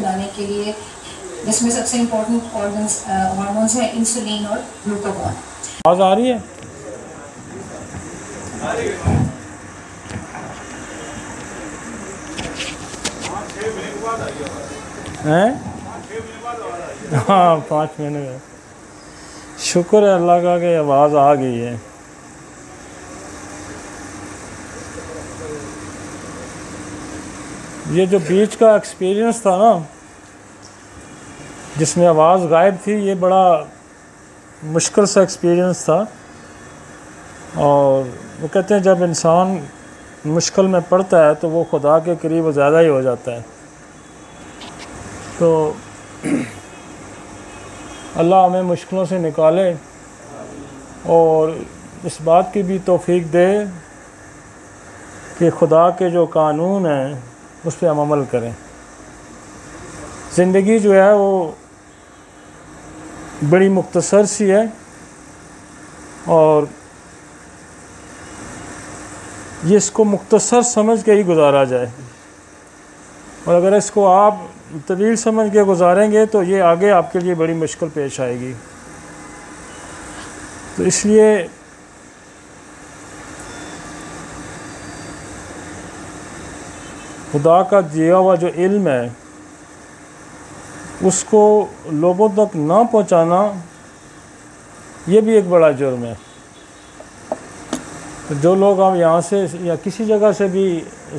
बनाने के लिए, जिसमें सबसे इम्पोर्टेंट ऑर्गन्स हार्मोन्स हैं इंसुलिन और ग्लूकागॉन। आवाज़ आ रही है? हैं? हाँ 5 महीने में। शुक्र है अल्लाह का कि आवाज़ आ गई है। ये जो बीच का एक्सपीरियंस था ना, जिसमें आवाज़ गायब थी, ये बड़ा मुश्किल सा एक्सपीरियंस था। और वो कहते हैं जब इंसान मुश्किल में पड़ता है तो वो खुदा के करीब ज़्यादा ही हो जाता है। तो अल्लाह हमें मुश्किलों से निकाले और इस बात की भी तौफीक दे कि खुदा के जो कानून हैं उस पर हम अमल करें। ज़िंदगी जो है वो बड़ी मुख्तसर सी है और ये इसको मुख्तसर समझ के ही गुजारा जाए, और अगर इसको आप तवील समझ के गुजारेंगे तो ये आगे आपके लिए बड़ी मुश्किल पेश आएगी। तो इसलिए खुदा का दिया हुआ जो इल्म है उसको लोगों तक ना पहुंचाना, ये भी एक बड़ा जुर्म है। तो जो लोग आप यहाँ से या किसी जगह से भी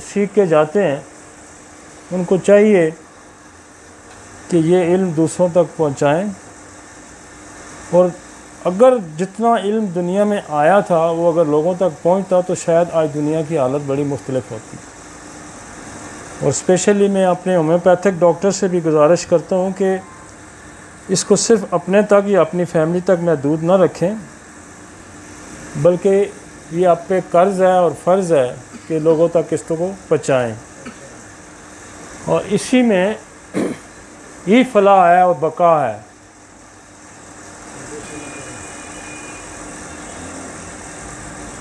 सीख के जाते हैं, उनको चाहिए कि ये इल्म दूसरों तक पहुँचाएँ। और अगर जितना इल्म दुनिया में आया था वो अगर लोगों तक पहुँचता तो शायद आज दुनिया की हालत बड़ी मुख्तलिफ होती। और स्पेशली मैं अपने होम्योपैथिक डॉक्टर से भी गुजारिश करता हूँ कि इसको सिर्फ अपने तक या अपनी फैमिली तक महदूद ना रखें, बल्कि ये आप पे कर्ज़ है और फ़र्ज़ है कि लोगों तक इसको पहुँचाएँ। और इसी में ही फलाह है और बका है।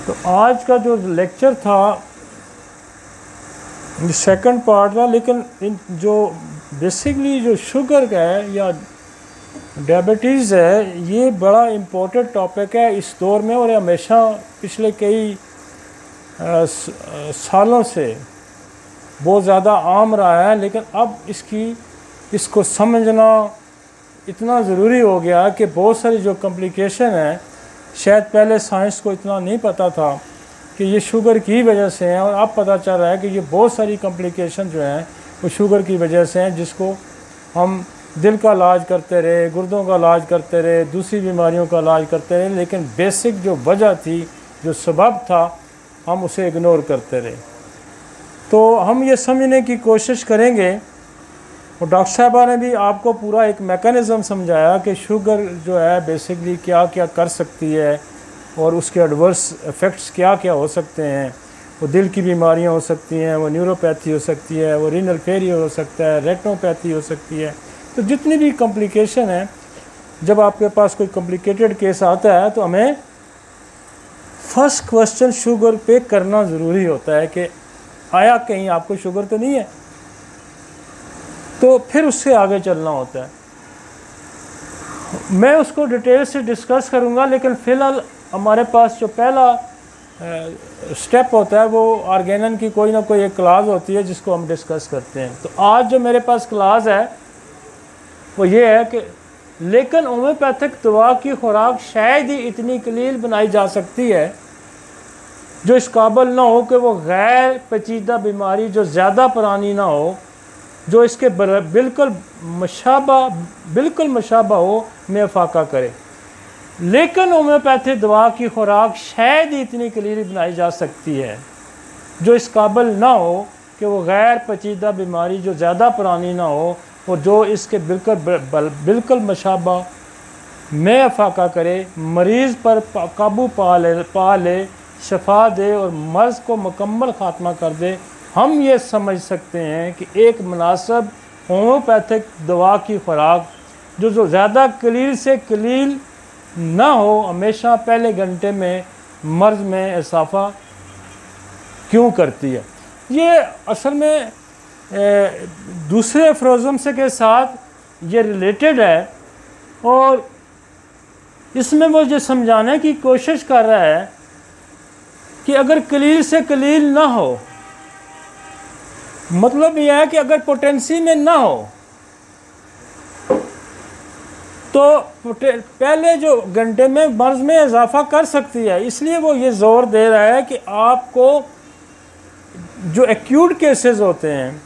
तो आज का जो लेक्चर था सेकंड पार्ट था, लेकिन इन जो बेसिकली जो शुगर का है या डायबिटीज़ है, ये बड़ा इम्पोर्टेंट टॉपिक है इस दौर में, और हमेशा पिछले कई सालों से बहुत ज़्यादा आम रहा है। लेकिन अब इसको समझना इतना ज़रूरी हो गया कि बहुत सारी जो कॉम्प्लिकेशन है, शायद पहले साइंस को इतना नहीं पता था कि ये शुगर की वजह से हैं, और अब पता चल रहा है कि ये बहुत सारी कॉम्प्लिकेशन जो हैं वो शुगर की वजह से हैं, जिसको हम दिल का इलाज करते रहे, गुर्दों का इलाज करते रहे, दूसरी बीमारियों का इलाज करते रहे, लेकिन बेसिक जो वजह थी, जो सबब था, हम उसे इग्नोर करते रहे। तो हम ये समझने की कोशिश करेंगे, और डॉक्टर साहबा ने भी आपको पूरा एक मैकेनिज़्म समझाया कि शुगर जो है बेसिकली क्या क्या कर सकती है और उसके एडवर्स इफ़ेक्ट्स क्या क्या हो सकते हैं। वो दिल की बीमारियां हो सकती हैं, वो न्यूरोपैथी हो सकती है, वो रीनल फेलियर हो सकता है, रेटिनोपैथी हो सकती है। तो जितनी भी कॉम्प्लिकेशन है, जब आपके पास कोई कॉम्प्लिकेटेड केस आता है तो हमें फर्स्ट क्वेश्चन शुगर पे करना ज़रूरी होता है कि आया कहीं आपको शुगर तो नहीं है, तो फिर उससे आगे चलना होता है। मैं उसको डिटेल से डिस्कस करूँगा, लेकिन फ़िलहाल हमारे पास जो पहला स्टेप होता है वो ऑर्गेनन की कोई ना कोई एक क्लास होती है जिसको हम डिस्कस करते हैं। तो आज जो मेरे पास क्लास है वो ये है कि लेकिन होम्योपैथिक दवा की खुराक शायद ही इतनी कलील बनाई जा सकती है जो इस काबिल ना हो कि वो गैर पेचीदा बीमारी जो ज़्यादा पुरानी ना हो, जो इसके बिल्कुल मशाबा हो, में अफाका करे। लेकिन होम्योपैथिक दवा की खुराक शायद ही इतनी कलील बनाई जा सकती है जो इस काबिल ना हो कि वो गैर पेचीदा बीमारी जो ज़्यादा पुरानी ना हो और जो इसके बिल्कुल मशाबा में अफाका करे, मरीज़ पर काबू पा ले, शफा दे और मर्ज़ को मुकम्मल ख़ात्मा कर दे। हम ये समझ सकते हैं कि एक मुनासिब होम्योपैथिक दवा की खुराक जो ज़्यादा कलील से कलील ना हो, हमेशा पहले घंटे में मर्ज़ में इजाफा क्यों करती है। ये असल में दूसरे फ्रोज़न से के साथ ये रिलेटेड है, और इसमें वो ये समझाने की कोशिश कर रहा है कि अगर कलील से कलील ना हो, मतलब यह है कि अगर पोटेंसी में ना हो तो पहले जो घंटे में मर्ज में इजाफा कर सकती है। इसलिए वो ये ज़ोर दे रहा है कि आपको जो एक्यूट केसेस होते हैं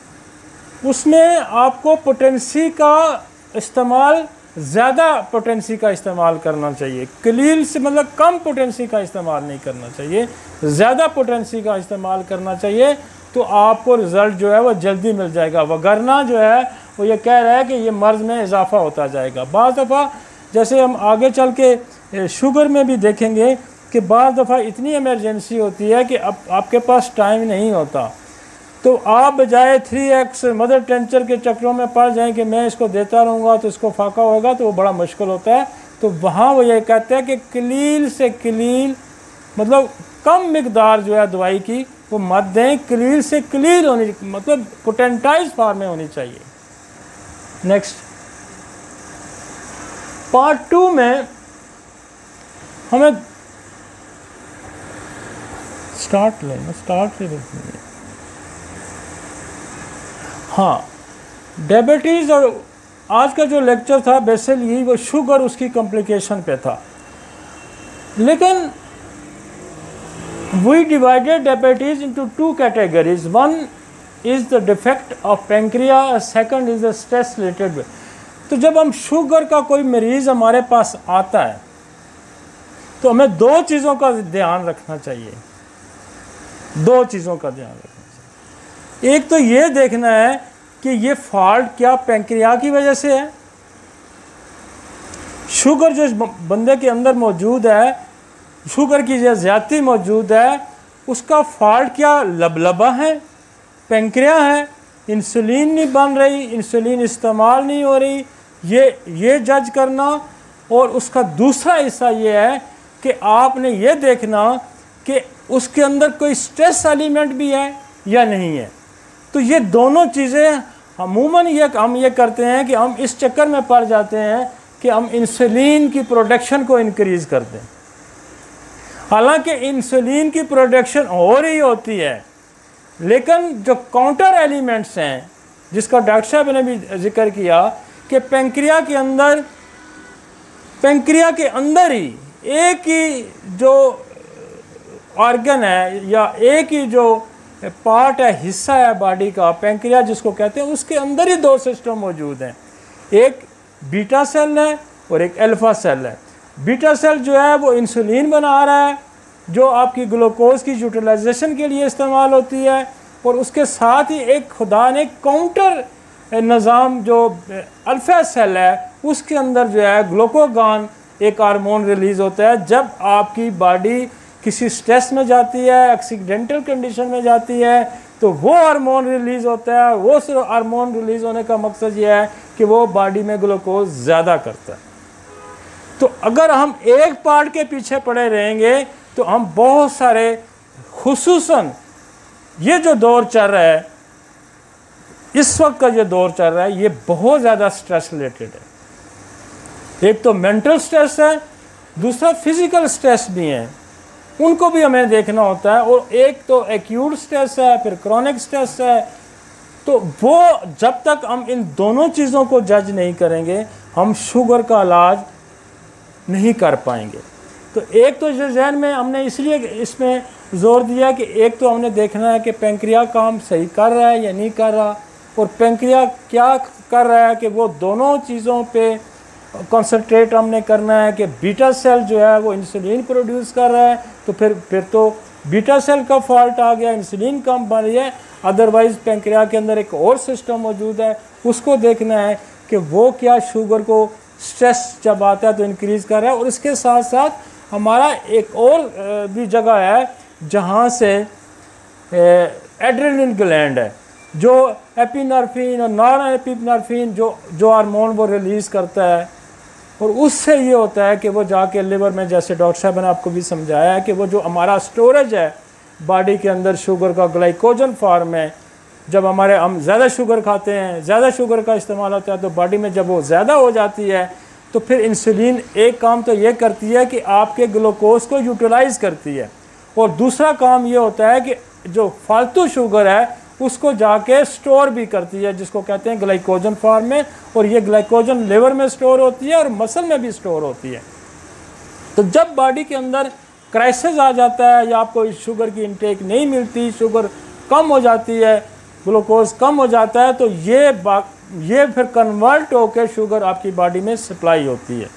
उसमें आपको पोटेंसी का इस्तेमाल, ज़्यादा पोटेंसी का इस्तेमाल करना चाहिए। कलील से मतलब कम पोटेंसी का इस्तेमाल नहीं करना चाहिए, ज़्यादा पोटेंसी का इस्तेमाल करना चाहिए, तो आपको रिज़ल्ट जो है वो जल्दी मिल जाएगा। वगरना जो है वो ये कह रहा है कि ये मर्ज़ में इजाफा होता जाएगा। बाज़ दफ़ा जैसे हम आगे चल के शुगर में भी देखेंगे कि बाज़ दफ़ा इतनी इमरजेंसी होती है कि अब आपके पास टाइम नहीं होता, तो आप बजाय 3x मदर टेंचर के चक्रों में पड़ जाएं कि मैं इसको देता रहूँगा तो इसको फाका होगा, तो वो बड़ा मुश्किल होता है। तो वहाँ वो ये कहते हैं कि कलील से कलील मतलब कम मिकदार जो है दवाई की वो मत दें, कलील से कलील होनी, मतलब पोटेंटाइज फॉर्म में होनी चाहिए। नेक्स्ट पार्ट 2 में हमें स्टार्ट से देखिए। हाँ, डायबिटीज़ और आज का जो लेक्चर था बेसिकली वो शुगर उसकी कॉम्प्लिकेशन पे था, लेकिन we divided diabetes into 2 categories. One is the defect of pancreas, second is the stress related. तो जब हम शुगर का कोई मरीज़ हमारे पास आता है तो हमें 2 चीज़ों का ध्यान रखना चाहिए, 2 चीज़ों का ध्यान रखना चाहिए। एक तो ये देखना है कि ये फॉल्ट क्या पैंक्रिया की वजह से है, शुगर जो बंदे के अंदर मौजूद है, शुगर की जो ज़्यादती मौजूद है, उसका फॉल्ट क्या लबलबा है, पैंक्रिया है, इंसुलिन नहीं बन रही, इंसुलिन इस्तेमाल नहीं हो रही, ये जज करना। और उसका दूसरा हिस्सा ये है कि आपने ये देखना कि उसके अंदर कोई स्ट्रेस एलिमेंट भी है या नहीं है। तो ये दोनों चीज़ें अमूमन हम ये करते हैं कि हम इस चक्कर में पड़ जाते हैं कि हम इंसुलिन की प्रोडक्शन को इंक्रीज़ कर दें, हालांकि इंसुलिन की प्रोडक्शन हो रही होती है, लेकिन जो काउंटर एलिमेंट्स हैं जिसका डॉक्टर साहब ने भी जिक्र किया कि पैंक्रिया के अंदर ही एक ही जो ऑर्गन है या एक ही जो पार्ट है, हिस्सा है बॉडी का, पैंक्रिया जिसको कहते हैं, उसके अंदर ही 2 सिस्टम मौजूद हैं, एक बीटा सेल है और एक अल्फा सेल है। बीटा सेल जो है वो इंसुलिन बना रहा है जो आपकी ग्लूकोज की यूटिलाइजेशन के लिए इस्तेमाल होती है, और उसके साथ ही एक खुदा ने काउंटर निज़ाम जो अल्फा सेल है उसके अंदर जो है ग्लूकोगान एक हार्मोन रिलीज़ होता है। जब आपकी बॉडी किसी स्ट्रेस में जाती है, एक्सीडेंटल कंडीशन में जाती है, तो वो हार्मोन रिलीज़ होता है। वो हार्मोन रिलीज़ होने का मकसद ये है कि वो बॉडी में ग्लूकोज ज़्यादा करता है। तो अगर हम एक पार्ट के पीछे पड़े रहेंगे तो हम बहुत सारे, खुसूसन ये जो दौर चल रहा है, इस वक्त का जो दौर चल रहा है, ये बहुत ज़्यादा स्ट्रेस रिलेटेड है। एक तो मेंटल स्ट्रेस है, दूसरा फिज़िकल स्ट्रेस भी है, उनको भी हमें देखना होता है, और एक तो एक्यूट स्ट्रेस है, फिर क्रॉनिक स्ट्रेस है। तो वो जब तक हम इन दोनों चीज़ों को जज नहीं करेंगे हम शुगर का इलाज नहीं कर पाएंगे। तो एक तो जो जहन में हमने इसलिए इसमें ज़ोर दिया कि एक तो हमने देखना है कि पैंक्रिया काम सही कर रहा है या नहीं कर रहा, और पैंक्रिया क्या कर रहा है कि वो दोनों चीज़ों पे कंसंट्रेट हमने करना है कि बीटा सेल जो है वो इंसुलिन प्रोड्यूस कर रहा है, तो फिर तो बीटा सेल का फॉल्ट आ गया, इंसुलिन कम बन रही है। अदरवाइज़ पैंक्रिया के अंदर एक और सिस्टम मौजूद है, उसको देखना है कि वो क्या शुगर को स्ट्रेस जब आता है तो इंक्रीज़ कर रहा है। और इसके साथ साथ हमारा एक और भी जगह है जहाँ से एड्रेनलिन ग्लैंड है जो एपिनेफ्रिन और नॉन एपिनेफ्रिन जो हार्मोन वो रिलीज़ करता है, और उससे ये होता है कि वो जाके लिवर में, जैसे डॉक्टर साहब ने आपको भी समझाया है कि वो जो हमारा स्टोरेज है बॉडी के अंदर शुगर का ग्लाइकोजन फॉर्म में, जब हम ज़्यादा शुगर खाते हैं, ज़्यादा शुगर का इस्तेमाल होता है, तो बॉडी में जब वो ज़्यादा हो जाती है तो फिर इंसुलिन एक काम तो ये करती है कि आपके ग्लूकोज को यूटिलाइज़ करती है, और दूसरा काम ये होता है कि जो फालतू शुगर है उसको जाके स्टोर भी करती है, जिसको कहते हैं ग्लाइकोजन फॉर्म में, और ये ग्लाइकोजन लिवर में स्टोर होती है और मसल में भी स्टोर होती है। तो जब बॉडी के अंदर क्राइसिस आ जाता है या आपको शुगर की इंटेक नहीं मिलती, शुगर कम हो जाती है, ग्लूकोज कम हो जाता है, तो ये फिर कन्वर्ट होकर शुगर आपकी बॉडी में सप्लाई होती है।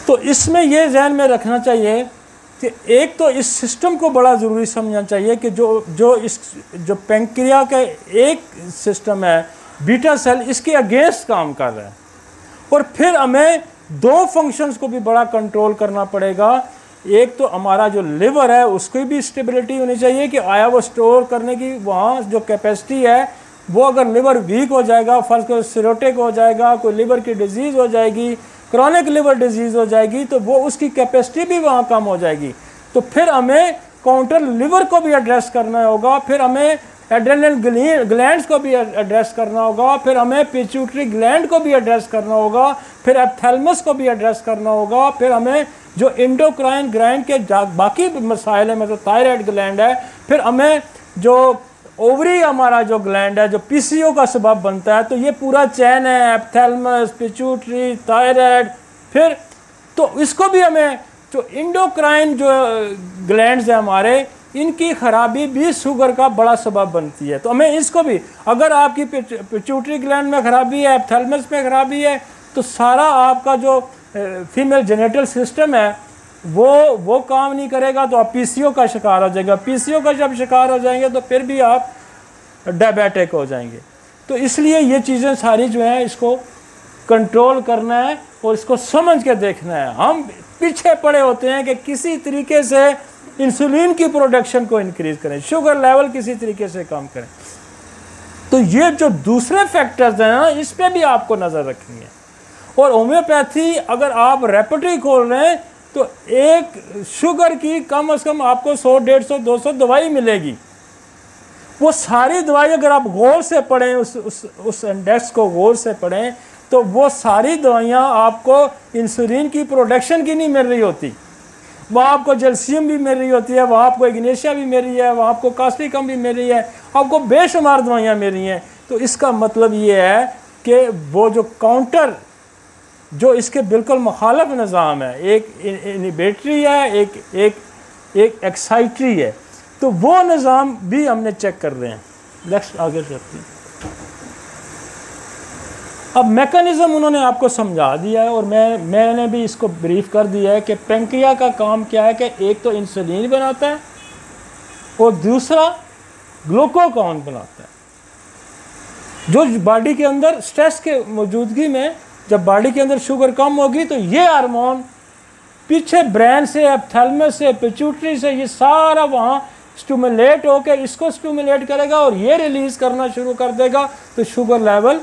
तो इसमें ये ध्यान में रखना चाहिए कि एक तो इस सिस्टम को बड़ा ज़रूरी समझना चाहिए कि जो पैंक्रिया का एक सिस्टम है बीटा सेल, इसके अगेंस्ट काम कर रहा है, और फिर हमें दो फंक्शंस को भी बड़ा कंट्रोल करना पड़ेगा। एक तो हमारा जो लिवर है उसकी भी स्टेबिलिटी होनी चाहिए कि आया वो स्टोर करने की वहाँ जो कैपेसिटी है, वो अगर लिवर वीक हो जाएगा, फर्स्ट को सिरोटिक हो जाएगा, कोई लिवर की डिजीज़ हो जाएगी, क्रॉनिक लिवर डिजीज़ हो जाएगी, तो वो उसकी कैपेसिटी भी वहाँ कम हो जाएगी। तो फिर हमें काउंटर लिवर को भी एड्रेस करना होगा, फिर हमें एड्रेनल ग्लैंड्स को भी एड्रेस करना होगा, फिर हमें पिट्यूटरी ग्लैंड को भी एड्रेस करना होगा, फिर एप्थैलेमस को भी एड्रेस करना होगा, फिर हमें जो एंडोक्राइन ग्लैंड के बाकी मसाइल है, मतलब थायराइड ग्लैंड है, फिर हमें जो ओवरी हमारा जो ग्लैंड है जो पीसीओ का सबब बनता है, तो ये पूरा चैन है, एप्थैलेमस, पिट्यूटरी, थायराइड, फिर तो इसको भी हमें जो एंडोक्राइन जो ग्लैंड्स है हमारे, इनकी खराबी भी शुगर का बड़ा सबब बनती है। तो हमें इसको भी, अगर आपकी पिट्यूटरी ग्लैंड में खराबी है, एप्थैलेमस में खराबी है, तो सारा आपका जो फीमेल जेनेटल सिस्टम है वो काम नहीं करेगा, तो आप पीसीओ का शिकार हो जाएगा। पीसीओ का जब शिकार हो जाएंगे तो फिर भी आप डायबिटिक हो जाएंगे। तो इसलिए ये चीज़ें सारी जो हैं इसको कंट्रोल करना है और इसको समझ के देखना है। हम पीछे पड़े होते हैं कि किसी तरीके से इंसुलिन की प्रोडक्शन को इंक्रीज करें, शुगर लेवल किसी तरीके से कम करें। तो ये जो दूसरे फैक्टर्स हैं ना, इस पर भी आपको नज़र रखनी है। और होम्योपैथी अगर आप रेपर्टरी खोल रहे हैं तो एक शुगर की कम से कम आपको 100, 150, 200 दवाई मिलेगी। वो सारी दवाई अगर आप गौर से पढ़ें, उस इंडेक्स को गौर से पढ़ें, तो वो सारी दवाइयाँ आपको इंसुलिन की प्रोडक्शन की नहीं मिल रही होती। वहाँ आपको जैल्शियम भी मिल रही होती है, वहाँ आपको इग्नेशिया भी मिल रही है, वहाँ आपको कास्टिकम भी मिल रही है, आपको बेशुमार दवाइयाँ मिल रही हैं। तो इसका मतलब ये है कि वो जो काउंटर जो इसके बिल्कुल मुखालफ निज़ाम है, एक इनिबेटरी है, एक एक्साइटरी है, तो वो निज़ाम भी हमने चेक कर रहे हैं। नेक्स्ट आगे चलते हैं। अब मैकेनिज़्म उन्होंने आपको समझा दिया है और मैंने भी इसको ब्रीफ कर दिया है कि पैंक्रिया का काम क्या है कि एक तो इंसुलिन बनाता है और दूसरा ग्लूकागॉन बनाता है। जो बॉडी के अंदर स्ट्रेस के मौजूदगी में जब बॉडी के अंदर शुगर कम होगी तो ये हार्मोन पीछे ब्रेन से, एप्थैलेमस से, पिट्यूटरी से, ये सारा वहाँ स्टिमुलेट होकर इसको स्टिमुलेट करेगा और ये रिलीज़ करना शुरू कर देगा। तो शुगर लेवल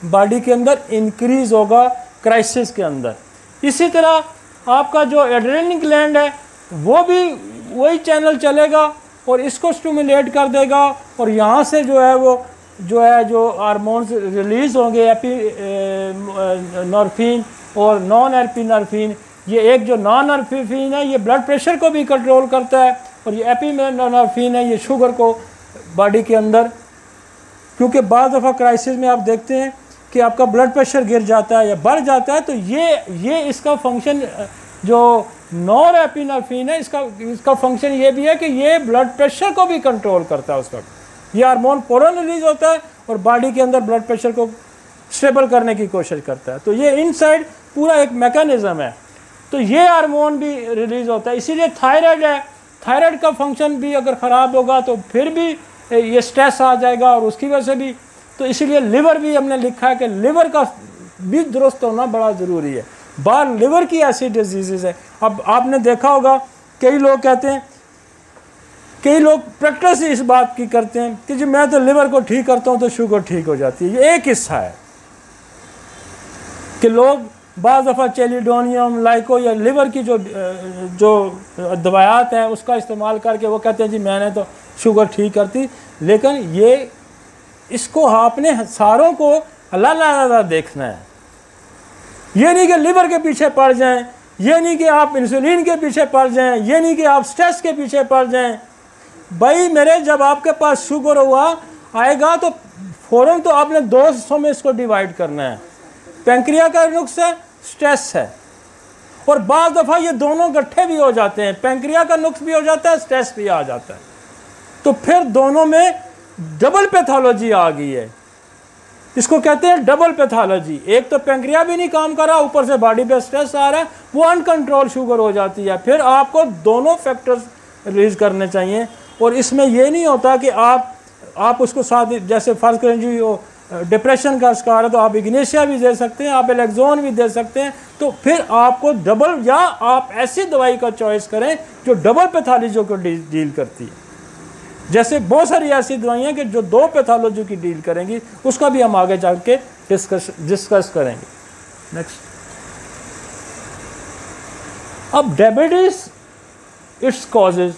बॉडी के अंदर इंक्रीज होगा क्राइसिस के अंदर। इसी तरह आपका जो एड्रेनल ग्लैंड है वो भी वही चैनल चलेगा और इसको स्टिमुलेट कर देगा, और यहाँ से जो हार्मोन्स रिलीज़ होंगे, एपिनॉर्फिन और नॉन एपिनॉर्फिन। ये एक जो नॉन एपिनॉर्फिन है ये ब्लड प्रेशर को भी कंट्रोल करता है, और ये एपिनॉर्फिन है ये शुगर को बॉडी के अंदर, क्योंकि बाद दफ़ा क्राइसिस में आप देखते हैं कि आपका ब्लड प्रेशर गिर जाता है या बढ़ जाता है, तो ये इसका फंक्शन जो नॉन एपिनॉर्फिन है इसका फंक्शन ये भी है कि ये ब्लड प्रेशर को भी कंट्रोल करता है। उस वक्त ये हार्मोन फ़ौरन रिलीज होता है और बॉडी के अंदर ब्लड प्रेशर को स्टेबल करने की कोशिश करता है। तो ये इनसाइड पूरा एक मैकेनिज़्म है। तो ये हार्मोन भी रिलीज़ होता है। इसीलिए थायराइड है, थायराइड का फंक्शन भी अगर ख़राब होगा तो फिर भी ये स्ट्रेस आ जाएगा और उसकी वजह से भी। तो इसीलिए लिवर भी हमने लिखा है कि लिवर का भी दुरुस्त होना बड़ा ज़रूरी है। बाहर लिवर की ऐसी डिजीज़ है। अब आपने देखा होगा कई लोग कहते हैं, कई लोग प्रैक्टिस इस बात की करते हैं कि जी मैं तो लिवर को ठीक करता हूँ तो शुगर ठीक हो जाती है। ये एक हिस्सा है कि लोग बाज़ दफ़ा चेलिडोनियम, लाइको या लिवर की जो दवायात हैं उसका इस्तेमाल करके वो कहते हैं जी मैंने तो शुगर ठीक करती, लेकिन ये इसको आपने सारों को अलग-अलग देखना है। ये नहीं कि लिवर के पीछे पड़ जाएं, ये नहीं कि आप इंसुलिन के पीछे पड़ जाएं, ये नहीं कि आप स्ट्रेस के पीछे पड़ जाएं। भाई मेरे, जब आपके पास शुगर हुआ आएगा तो फ़ौरन तो आपने दो हिस्सों में इसको डिवाइड करना है। पैंक्रिया का नुक्स है, स्ट्रेस है, और बाज़ दफ़ा ये दोनों इकट्ठे भी हो जाते हैं, पैंक्रिया का नुक्स भी हो जाता है, स्ट्रेस भी आ जाता है। तो फिर दोनों में डबल पैथोलॉजी आ गई है, इसको कहते हैं डबल पैथोलॉजी। एक तो पैंक्रिया भी नहीं काम कर रहा, ऊपर से बॉडी पे स्ट्रेस आ रहा है, वो अनकंट्रोल शुगर हो जाती है। फिर आपको दोनों फैक्टर्स रिलीज करने चाहिए, और इसमें ये नहीं होता कि आप उसको साथ, जैसे फर्ज करें जी वो डिप्रेशन का शिकार है तो आप इग्नेशिया भी दे सकते हैं, आप एलेक्सोन भी दे सकते हैं। तो फिर आपको डबल, या आप ऐसी दवाई का चॉइस करें जो डबल पैथोलॉजी को डील करती है। जैसे बहुत सारी ऐसी दवाइयाँ कि जो दो पैथोलॉजी की डील करेंगी, उसका भी हम आगे जाके डिस्कस करेंगे। नेक्स्ट, अब diabetes, its causes,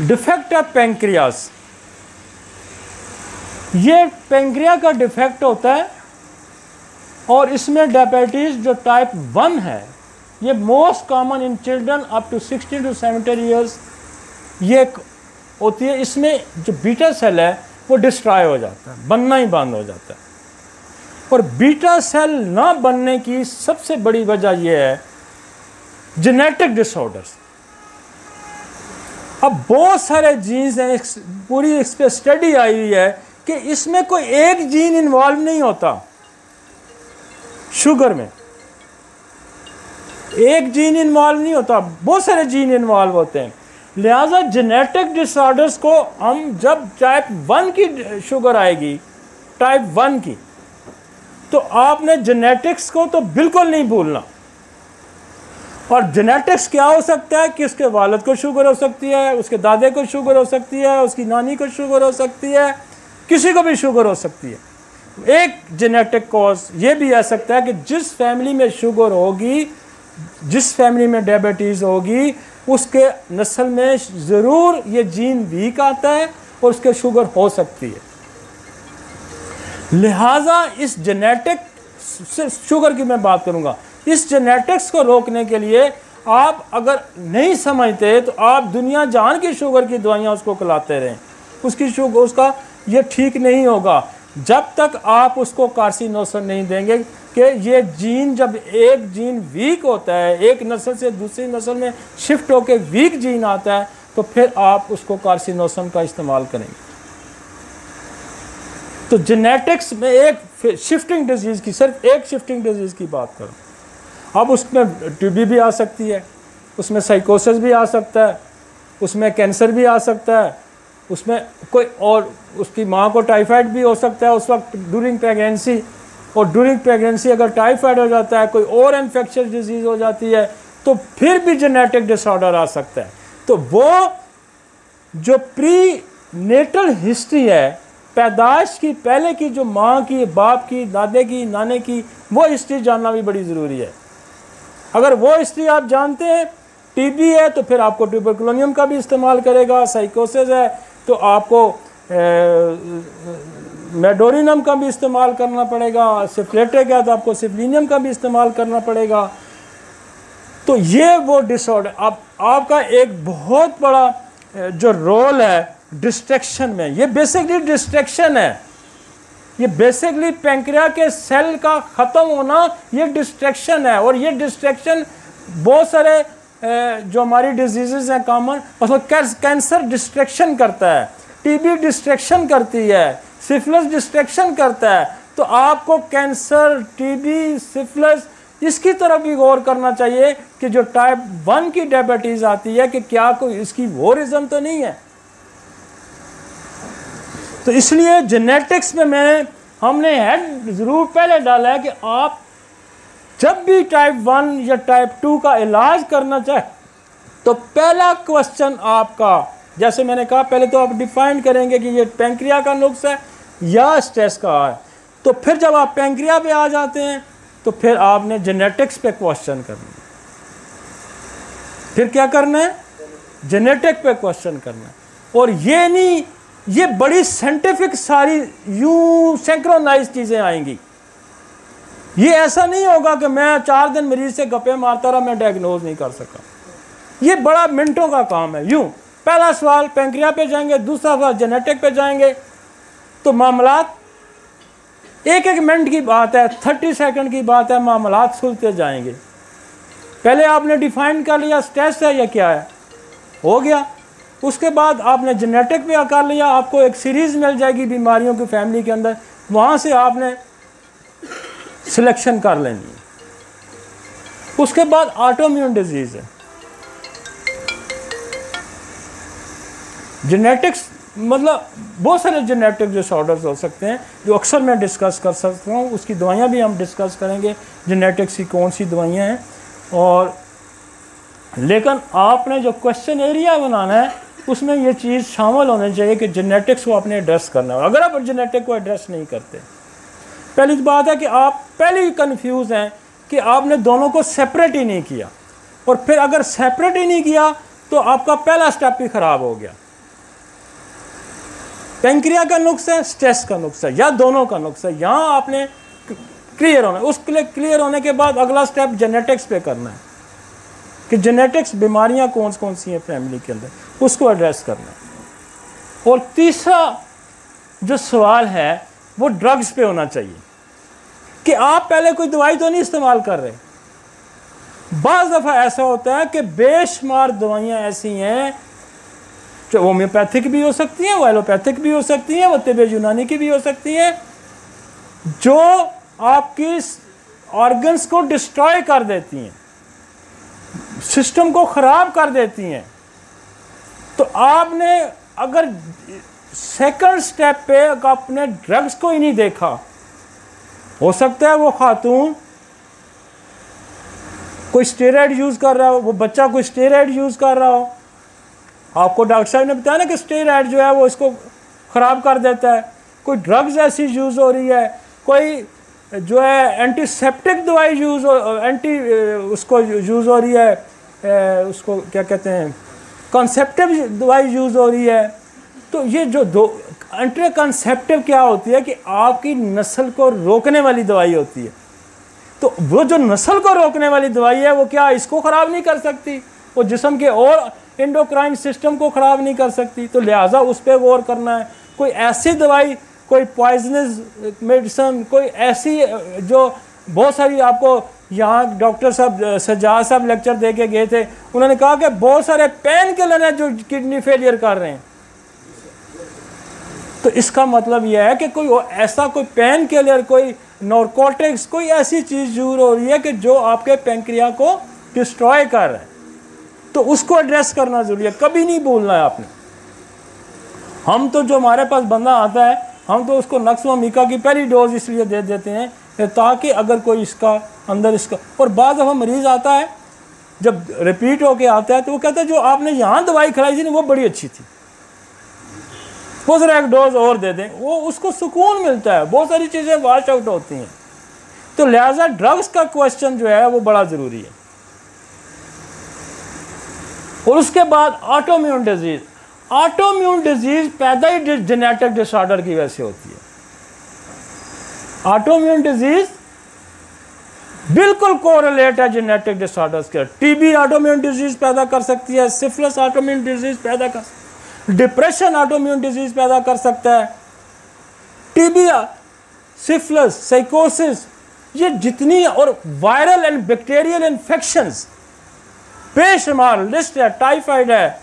defect of pancreas. ये पैंक्रिया का डिफेक्ट होता है, और इसमें डायबिटीज जो टाइप 1 है, ये most common in children up to 16 to 17 years ये होती है। इसमें जो बीटा सेल है वो डिस्ट्रॉय हो जाता है, बनना ही बंद हो जाता है। और बीटा सेल ना बनने की सबसे बड़ी वजह यह है जेनेटिक डिसऑर्डर्स। अब बहुत सारे जीन्स हैं, पूरी इस पर स्टडी आई हुई है कि इसमें कोई एक जीन इन्वॉल्व नहीं होता। शुगर में एक जीन इन्वॉल्व नहीं होता, बहुत सारे जीन इन्वॉल्व होते हैं। लिहाजा जेनेटिक डिसऑर्डर्स को हम, जब टाइप 1 की शुगर आएगी, टाइप 1 की, तो आपने जेनेटिक्स को तो बिल्कुल नहीं भूलना। और जेनेटिक्स क्या हो सकता है कि उसके वालिद को शुगर हो सकती है, उसके दादे को शुगर हो सकती है, उसकी नानी को शुगर हो सकती है, किसी को भी शुगर हो सकती है। एक जेनेटिक कॉज ये भी आ सकता है कि जिस फैमिली में शुगर होगी, जिस फैमिली में डायबिटीज़ होगी, उसके नस्ल में ज़रूर ये जीन वीक आता है और उसके शुगर हो सकती है। लिहाजा इस जेनेटिक शुगर की मैं बात करूँगा, इस जेनेटिक्स को रोकने के लिए आप अगर नहीं समझते तो आप दुनिया जहान की शुगर की दवाइयाँ उसको खिलाते रहें, उसकी शुगर, उसका ये ठीक नहीं होगा जब तक आप उसको कार्सिनोसन नहीं देंगे। कि ये जीन, जब एक जीन वीक होता है, एक नस्ल से दूसरी नस्ल में शिफ्ट होकर वीक जीन आता है, तो फिर आप उसको कार्सिनोसन का इस्तेमाल करेंगे। तो जेनेटिक्स में एक शिफ्टिंग डिजीज़ की, सिर्फ एक शिफ्टिंग डिजीज़ की बात करूँ, अब उसमें टीबी भी आ सकती है, उसमें साइकोसिस भी आ सकता है, उसमें कैंसर भी आ सकता है, उसमें कोई और, उसकी माँ को टाइफाइड भी हो सकता है उस वक्त ड्यूरिंग प्रेगनेंसी, और ड्यूरिंग प्रेगनेंसी अगर टाइफाइड हो जाता है, कोई और इन्फेक्शियस डिजीज़ हो जाती है, तो फिर भी जेनेटिक डिसऑर्डर आ सकता है। तो वो जो प्री नेटल हिस्ट्री है, पैदाइश की पहले की, जो माँ की, बाप की, दादे की, नाने की, वो हिस्ट्री जानना भी बड़ी ज़रूरी है। अगर वो हिस्ट्री आप जानते हैं, टीबी है तो फिर आपको ट्यूबरकुलोनियम का भी इस्तेमाल करेगा, साइकोसिस है तो आपको मेडोरिनम का भी इस्तेमाल करना पड़ेगा, सिफिलिटिक है तो आपको सिफिलिनियम का भी इस्तेमाल करना पड़ेगा। तो ये वो डिसऑर्डर, अब आपका एक बहुत बड़ा जो रोल है डिस्ट्रैक्शन में, ये बेसिकली डिस्ट्रैक्शन है, ये बेसिकली पैंक्रिया के सेल का ख़त्म होना, ये डिस्ट्रैक्शन है। और ये डिस्ट्रैक्शन बहुत सारे जो हमारी डिजीज़ हैं कॉमन, मतलब कैंसर डिस्ट्रैक्शन करता है, टीबी डिस्ट्रैक्शन करती है, सिफिलिस डिस्ट्रैक्शन करता है। तो आपको कैंसर, टीबी, सिफिलिस, इसकी तरफ भी गौर करना चाहिए कि जो टाइप 1 की डायबिटीज़ आती है कि क्या कोई इसकी वो रीज़न तो नहीं है। तो इसलिए जेनेटिक्स में हमने हेड ज़रूर पहले डाला है कि आप जब भी टाइप 1 या टाइप 2 का इलाज करना चाहे तो पहला क्वेश्चन आपका, जैसे मैंने कहा, पहले तो आप डिफाइन करेंगे कि ये पैंक्रिया का नुक्स है या स्ट्रेस का है। तो फिर जब आप पैंक्रिया पे आ जाते हैं तो फिर आपने जेनेटिक्स पे क्वेश्चन करना है। फिर क्या करना है? जेनेटिक पे क्वेश्चन करना है। और ये नहीं, ये बड़ी साइंटिफिक सारी यूं सिंक्रोनाइज चीज़ें आएंगी। ये ऐसा नहीं होगा कि मैं 4 दिन मरीज से गप्पे मारता रहा, मैं डायग्नोज नहीं कर सका। ये बड़ा मिनटों का काम है। यूं पहला सवाल पैंक्रिया पे जाएंगे, दूसरा सवाल जेनेटिक पे जाएंगे, तो मामलात 1-1 मिनट की बात है, 30 सेकंड की बात है, मामलात सुलझते जाएंगे। पहले आपने डिफाइन कर लिया स्ट्रेस है या क्या है, हो गया। उसके बाद आपने जेनेटिक पे कर लिया, आपको एक सीरीज़ मिल जाएगी बीमारियों की फैमिली के अंदर, वहाँ से आपने सिलेक्शन कर लेनी है। उसके बाद ऑटोइम्यून डिजीज़ है। जेनेटिक्स मतलब बहुत सारे जेनेटिक डिसऑर्डर्स हो सकते हैं जो अक्सर मैं डिस्कस कर सकता हूँ, उसकी दवाइयाँ भी हम डिस्कस करेंगे, जेनेटिक्स की कौन सी दवाइयाँ हैं। और लेकिन आपने जो क्वेश्चन एरिया बनाना है उसमें ये चीज़ शामिल होनी चाहिए कि जेनेटिक्स को आपने एड्रेस करना है। अगर आप जेनेटिक को एड्रेस नहीं करते, पहली बात है कि आप पहले ही कन्फ्यूज़ हैं कि आपने दोनों को सेपरेट ही नहीं किया, और फिर अगर सेपरेट ही नहीं किया तो आपका पहला स्टेप ही ख़राब हो गया। पैंक्रिया का नुक्स है, स्ट्रेस का नुक्स है, या दोनों का नुक्स है, यहाँ आपने क्लियर होना है। उसके लिए क्लियर होने के बाद अगला स्टेप जेनेटिक्स पे करना है कि जेनेटिक्स बीमारियाँ कौन कौन सी हैं फैमिली के अंदर, उसको एड्रेस करना है। और तीसरा जो सवाल है वो ड्रग्स पे होना चाहिए कि आप पहले कोई दवाई तो नहीं इस्तेमाल कर रहे। बाज़ दफ़ा ऐसा होता है कि बेशुमार दवाइयाँ ऐसी हैं जो होम्योपैथिक भी हो सकती हैं, वो एलोपैथिक भी हो सकती हैं, वो तिब्बत यूनानी की भी हो सकती हैं, जो आपकी ऑर्गन्स को डिस्ट्रॉय कर देती हैं, सिस्टम को ख़राब कर देती हैं। तो आपने अगर सेकंड स्टेप पे आपने ड्रग्स को ही नहीं देखा, हो सकता है वो खातून कोई स्टेरॉइड यूज़ कर रहा हो, वो बच्चा कोई स्टेरॉइड यूज़ कर रहा हो। आपको डॉक्टर साहब ने बताया ना कि स्टेरॉइड जो है वो इसको ख़राब कर देता है। कोई ड्रग्स ऐसी यूज़ हो रही है, कोई जो है एंटीसेप्टिक दवाई यूज़ उसको यूज़ हो रही है, उसको क्या कहते हैं, कॉन्सेप्टिव दवाई यूज़ हो रही है। तो ये जो दो एंटी कॉन्सेप्टिव क्या होती है कि आपकी नस्ल को रोकने वाली दवाई होती है। तो वो जो नस्ल को रोकने वाली दवाई है वो क्या इसको ख़राब नहीं कर सकती, वो जिस्म के और एंडोक्राइन सिस्टम को ख़राब नहीं कर सकती। तो लिहाजा उस पर गौर करना है। कोई ऐसी दवाई, कोई पॉइजनस मेडिसन, कोई ऐसी जो बहुत सारी आपको यहाँ डॉक्टर साहब सज्जाद साहब लेक्चर दे के गए थे, उन्होंने कहा कि बहुत सारे पेन किलर हैं जो किडनी फेलियर कर रहे हैं। तो इसका मतलब यह है कि कोई ऐसा कोई पेन किलर, कोई नॉर्कोटिक्स, कोई ऐसी चीज़ यूज हो रही है कि जो आपके पैंक्रिया को डिस्ट्रॉय कर रहा है, तो उसको एड्रेस करना जरूरी है। कभी नहीं भूलना है आपने। हम तो जो हमारे पास बंदा आता है, हम तो उसको नक्सवामीका की पहली डोज इसलिए दे देते हैं ताकि अगर कोई इसका अंदर इसका, और बाद दफ़ा मरीज़ आता है जब रिपीट होके आता है तो वो कहता है जो आपने यहाँ दवाई खिलाई थी ना वो बड़ी अच्छी थी, वो ज़रा एक डोज और दे दें, वो उसको सुकून मिलता है। बहुत सारी चीज़ें वॉश आउट होती हैं। तो लिहाजा ड्रग्स का क्वेश्चन जो है वो बड़ा ज़रूरी है। और उसके बाद ऑटोइम्यून डिजीज़। ऑटोइम्यून डिजीज़ पैदा ही जेनेटिक डिसऑर्डर की वजह से होती है। ऑटोइम्यून डिजीज़ बिल्कुल कोरिलेट है जेनेटिक डिसऑर्डर्स के। टीबी ऑटोइम्यून डिजीज़ पैदा कर सकती है, सिफिलिस ऑटोइम्यून डिजीज़ पैदा कर, डिप्रेशन ऑटोइम्यून डिजीज़ पैदा कर सकता है, टीबी, सिफिलिस, साइकोसिस, ये जितनी, और वायरल एंड बैक्टीरियल इन्फेक्शंस बेशुमार लिस्ट है। टाइफाइड है,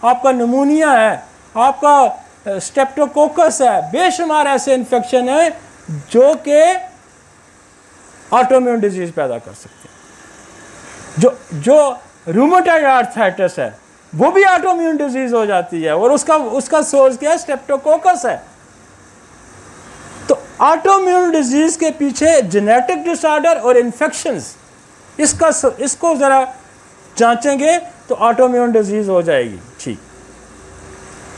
आपका निमोनिया है, आपका स्टेप्टोकोकस है, बेशुमार ऐसे इन्फेक्शन है जो कि ऑटोइम्यून डिजीज़ पैदा कर सकते हैं। जो रूमेटॉइड आर्थराइटिस है वो भी ऑटोइम्यून डिजीज़ हो जाती है, और उसका सोर्स क्या है, स्टेप्टोकोकस है। तो ऑटोइम्यून डिजीज़ के पीछे जेनेटिक डिसऑर्डर और इन्फेक्शंस, इसको ज़रा जांचेंगे तो ऑटोइम्यून डिजीज़ हो जाएगी। ठीक,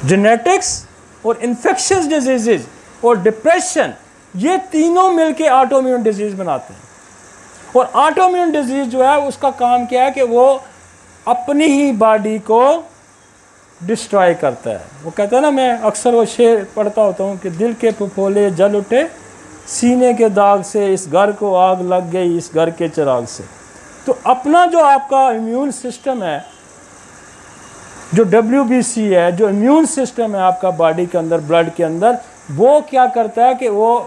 जेनेटिक्स और इन्फेक्शस डिजीज़ और डिप्रेशन, ये तीनों मिलके ऑटोइम्यून डिजीज़ बनाते हैं। और ऑटोइम्यून डिजीज़ जो है उसका काम क्या है कि वो अपनी ही बॉडी को डिस्ट्रॉय करता है। वो कहता है ना, मैं अक्सर वो शेर पढ़ता होता हूँ कि दिल के फफोले जल उठे सीने के दाग से, इस घर को आग लग गई इस घर के चिराग से। तो अपना जो आपका इम्यून सिस्टम है, जो WBC है, जो इम्यून सिस्टम है आपका बॉडी के अंदर, ब्लड के अंदर, वो क्या करता है कि वो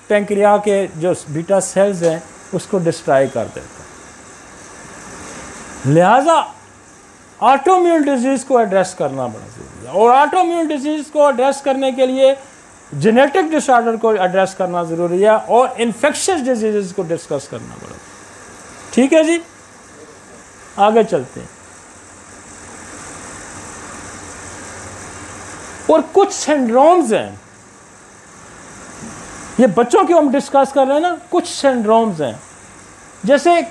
पैंक्रिया के जो बीटा सेल्स हैं उसको डिस्ट्रॉय कर देता है। लिहाजा ऑटोइम्यून डिजीज़ को एड्रेस करना बड़ा ज़रूरी है, और ऑटोइम्यून डिजीज़ को एड्रेस करने के लिए जेनेटिक डिसऑर्डर को एड्रेस करना ज़रूरी है, और इन्फेक्शियस डिजीज़ को डिस्कस करना बड़ा। ठीक है जी, आगे चलते हैं। और कुछ सिंड्रोम्स हैं, ये बच्चों की हम डिस्कस कर रहे हैं ना, कुछ सिंड्रोम्स हैं, जैसे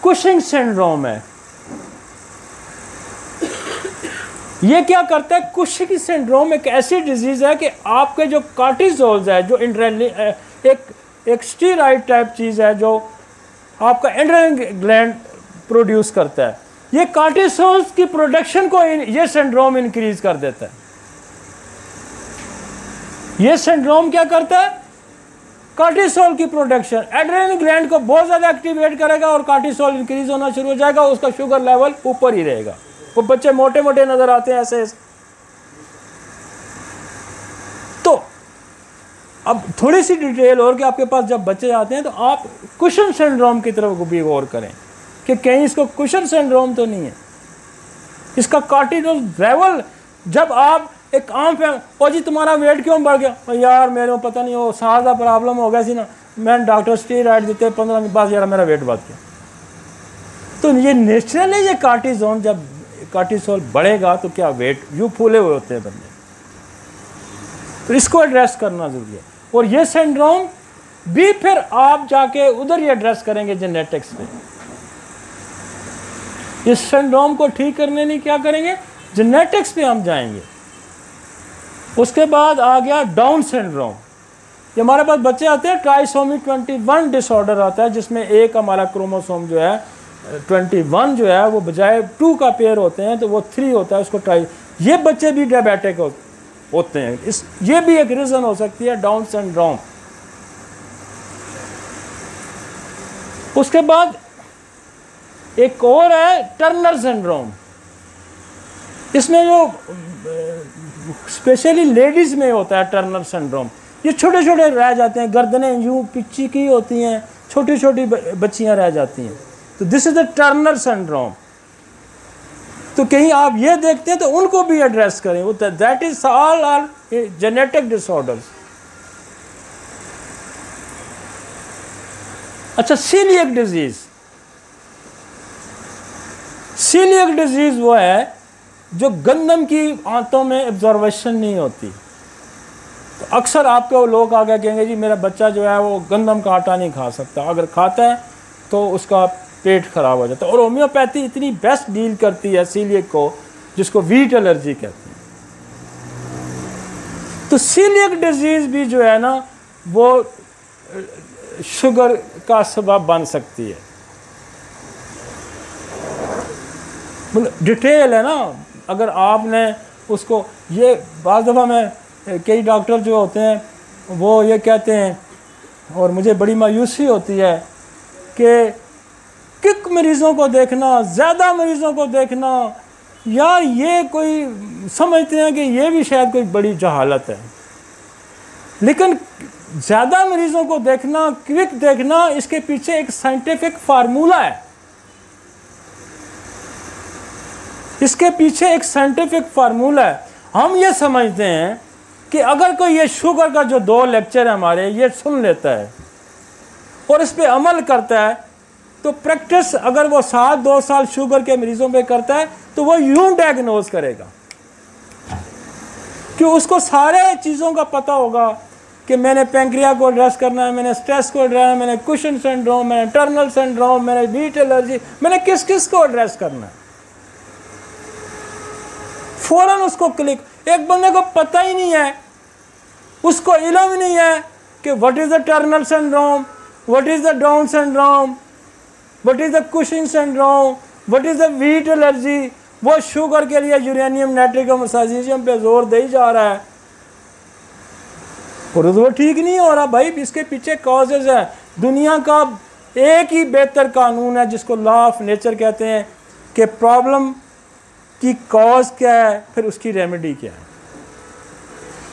कुशिंग सिंड्रोम है। ये क्या करता है? कुशिंग सिंड्रोम एक ऐसी डिजीज है कि आपके जो कार्टिसोल्स है, जो एक स्टीरॉइड टाइप चीज़ है जो आपका एंड्रेनल ग्लैंड प्रोड्यूस करता है, ये कार्टिसोल्स की प्रोडक्शन को ये सिंड्रोम इंक्रीज कर देता है। ये सिंड्रोम क्या करता है? कार्टिसोल की प्रोडक्शन, एड्रेनल ग्लैंड को बहुत ज़्यादा एक्टिवेट करेगा और कार्टिसोल इंक्रीज होना शुरू हो जाएगा, उसका शुगर लेवल ऊपर ही रहेगा। वो बच्चे मोटे मोटे नजर आते हैं ऐसे। तो अब थोड़ी सी डिटेल और कि आपके पास जब बच्चे आते हैं तो आप कुशन सिंड्रोम की तरफ भी गौर करें कि कहीं इसको कुशन सिंड्रोम तो नहीं है। इसका कार्टिसोल लेवल, जब आप एक आम पे, ओ जी तुम्हारा वेट क्यों बढ़ गया? यार मेरे को पता नहीं, वो सांस का प्रॉब्लम हो गया सी ना, मैंने डॉक्टर स्टीरॉइड देते 15 मिनट बाद यार मेरा वेट बढ़ गया। तो ये नेचुरल है, ये कार्टिसोल, जब कार्टिसोल बढ़ेगा तो क्या वेट यूँ फूले हुए होते हैं बंदे। तो इसको एड्रेस करना जरूरी है। और ये सिंड्रोम भी फिर आप जाके उधर ही एड्रेस करेंगे जेनेटिक्स पे। इस सिंड्रोम को ठीक करने नहीं क्या करेंगे? जेनेटिक्स पे हम जाएंगे। उसके बाद आ गया डाउन सिंड्रोम। ये हमारे पास बच्चे आते हैं, ट्राइसोमी 21 डिसऑर्डर आता है, जिसमें एक हमारा क्रोमोसोम जो है 21 जो है वो बजाय 2 का पेयर होते हैं तो वो 3 होता है, उसको ट्राई। ये बच्चे भी डायबिटिक होते हैं। ये भी एक रीज़न हो सकती है डाउन सिंड्रोम। उसके बाद एक और है टर्नर सिंड्रोम। इसमें जो स्पेशली लेडीज़ में होता है टर्नर सिंड्रोम, ये छोटे छोटे रह जाते हैं, गर्दनें यूँ पिच्ची की होती हैं, छोटी छोटी बच्चियां रह जाती हैं। तो this is the Turner syndrome. तो कहीं आप ये देखते हैं तो उनको भी एड्रेस करें। वो that is all are genetic disorders. अच्छा, सीलियक डिजीज। सीलियक डिजीज वो है जो गंदम की आंतों में एब्जॉर्वेशन नहीं होती। तो अक्सर आपके लोग आगे कहेंगे जी मेरा बच्चा जो है वो गंदम का आटा नहीं खा सकता, अगर खाता है तो उसका पेट खराब हो जाता है। और होम्योपैथी इतनी बेस्ट डील करती है सीलियक को, जिसको वीट एलर्जी कहते हैं। तो सीलियक डिजीज भी जो है ना वो शुगर का सबब बन सकती है। डिटेल है ना, अगर आपने उसको, ये बाज़ दफ़ा मैं कई डॉक्टर जो होते हैं वो ये कहते हैं, और मुझे बड़ी मायूसी होती है कि किक मरीज़ों को देखना, ज़्यादा मरीज़ों को देखना, यार ये कोई समझते हैं कि ये भी शायद कोई बड़ी जहालत है। लेकिन ज़्यादा मरीज़ों को देखना, क्विक देखना, इसके पीछे एक साइंटिफिक फार्मूला है। इसके पीछे एक साइंटिफिक फार्मूला है। हम ये समझते हैं कि अगर कोई ये शुगर का जो 2 लेक्चर है हमारे, ये सुन लेता है और इस पे अमल करता है, तो प्रैक्टिस अगर वो 2 साल शुगर के मरीजों पे करता है तो वो यूं डायग्नोज करेगा कि उसको सारे चीज़ों का पता होगा कि मैंने पैंक्रिया को एड्रेस करना है, मैंने स्ट्रेस को एड्रेस करना है, मैंने कुशन सिंड्रोम, मैंने टर्नल सिंड्रोम, मैंने वीट एलर्जी, मैंने किस किस को एड्रेस करना है। फौरन उसको क्लिक। एक बंदे को पता ही नहीं है, उसको इल्म नहीं है कि what is the Turner syndrome, what is the Down syndrome, what is the Cushing syndrome, what is the wheat allergy, वो शुगर के लिए यूरेनियम नाइट्रिकम मैग्नीशियम पे जोर दे ही जा रहा है और वो ठीक नहीं हो रहा भाई। इसके पीछे कॉजेज है। दुनिया का एक ही बेहतर कानून है जिसको लॉ ऑफ नेचर कहते हैं कि प्रॉब्लम की कॉज क्या है, फिर उसकी रेमेडी क्या है।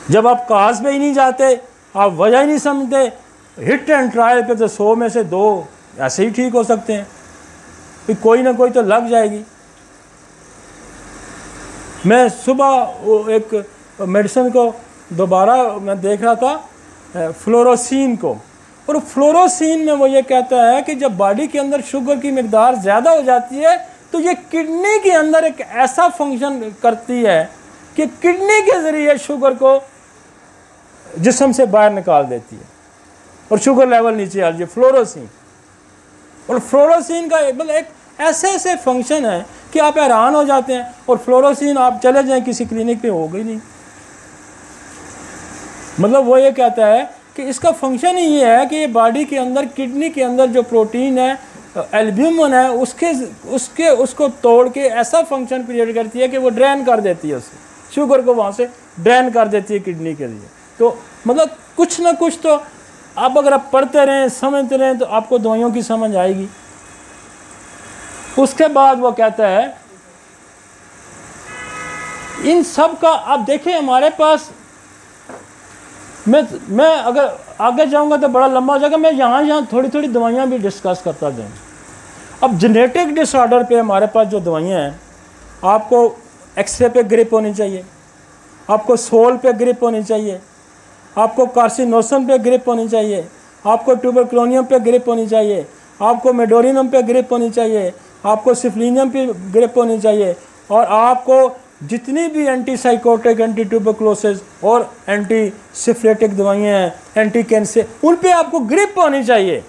जब आप काज पे ही नहीं जाते, आप वजह ही नहीं समझते, हिट एंड ट्रायल पे तो 100 में से 2 ऐसे ही ठीक हो सकते हैं, फिर कोई ना कोई तो लग जाएगी। मैं सुबह एक मेडिसिन को दोबारा मैं देख रहा था, फ्लोरोसिन को, और फ्लोरोसिन में वो ये कहता है कि जब बॉडी के अंदर शुगर की मिकदार ज़्यादा हो जाती है तो ये किडनी के अंदर एक ऐसा फंक्शन करती है कि किडनी के ज़रिए शुगर को जिस्म से बाहर निकाल देती है और शुगर लेवल नीचे आ जाती है, फ्लोरोसिन। और फ्लोरोसिन का मतलब एक ऐसे ऐसे फंक्शन है कि आप हैरान हो जाते हैं। और फ्लोरोसिन आप चले जाएं किसी क्लिनिक पे होगा ही नहीं। मतलब वो ये कहता है कि इसका फंक्शन ही ये है कि ये बॉडी के अंदर, किडनी के अंदर जो प्रोटीन है, एल्ब्यूमिन है, उसको तोड़ के ऐसा फंक्शन क्रिएट करती है कि वो ड्रेन कर देती है उसे, शुगर को वहाँ से ड्रेन कर देती है किडनी के लिए। तो मतलब कुछ ना कुछ तो आप अगर आप पढ़ते रहें, समझते रहें, तो आपको दवाइयों की समझ आएगी। उसके बाद वो कहता है इन सब का आप देखें हमारे पास, मैं अगर आगे जाऊंगा तो बड़ा लंबा हो जाएगा। मैं यहाँ थोड़ी थोड़ी दवाइयाँ भी डिस्कस करता जाऊँगा। अब जेनेटिक डिसऑर्डर पे हमारे पास जो दवाइयाँ हैं, आपको एक्सरे पे ग्रिप होनी चाहिए, आपको सोल पे ग्रिप होनी चाहिए, आपको कार्सिनोसन पे ग्रिप होनी चाहिए, आपको ट्यूबरक्लोनियम पे ग्रिप होनी चाहिए, आपको मेडोरिनम पे ग्रिप होनी चाहिए, आपको सिफ्लिनियम पे ग्रिप होनी चाहिए, और आपको जितनी भी एंटीसाइकोटिक, एंटी ट्यूबरक्लोसिस और एंटी सिफिलिटिक दवाइयाँ हैं, एंटी कैंसर, उन पे आपको ग्रिप होनी चाहिए,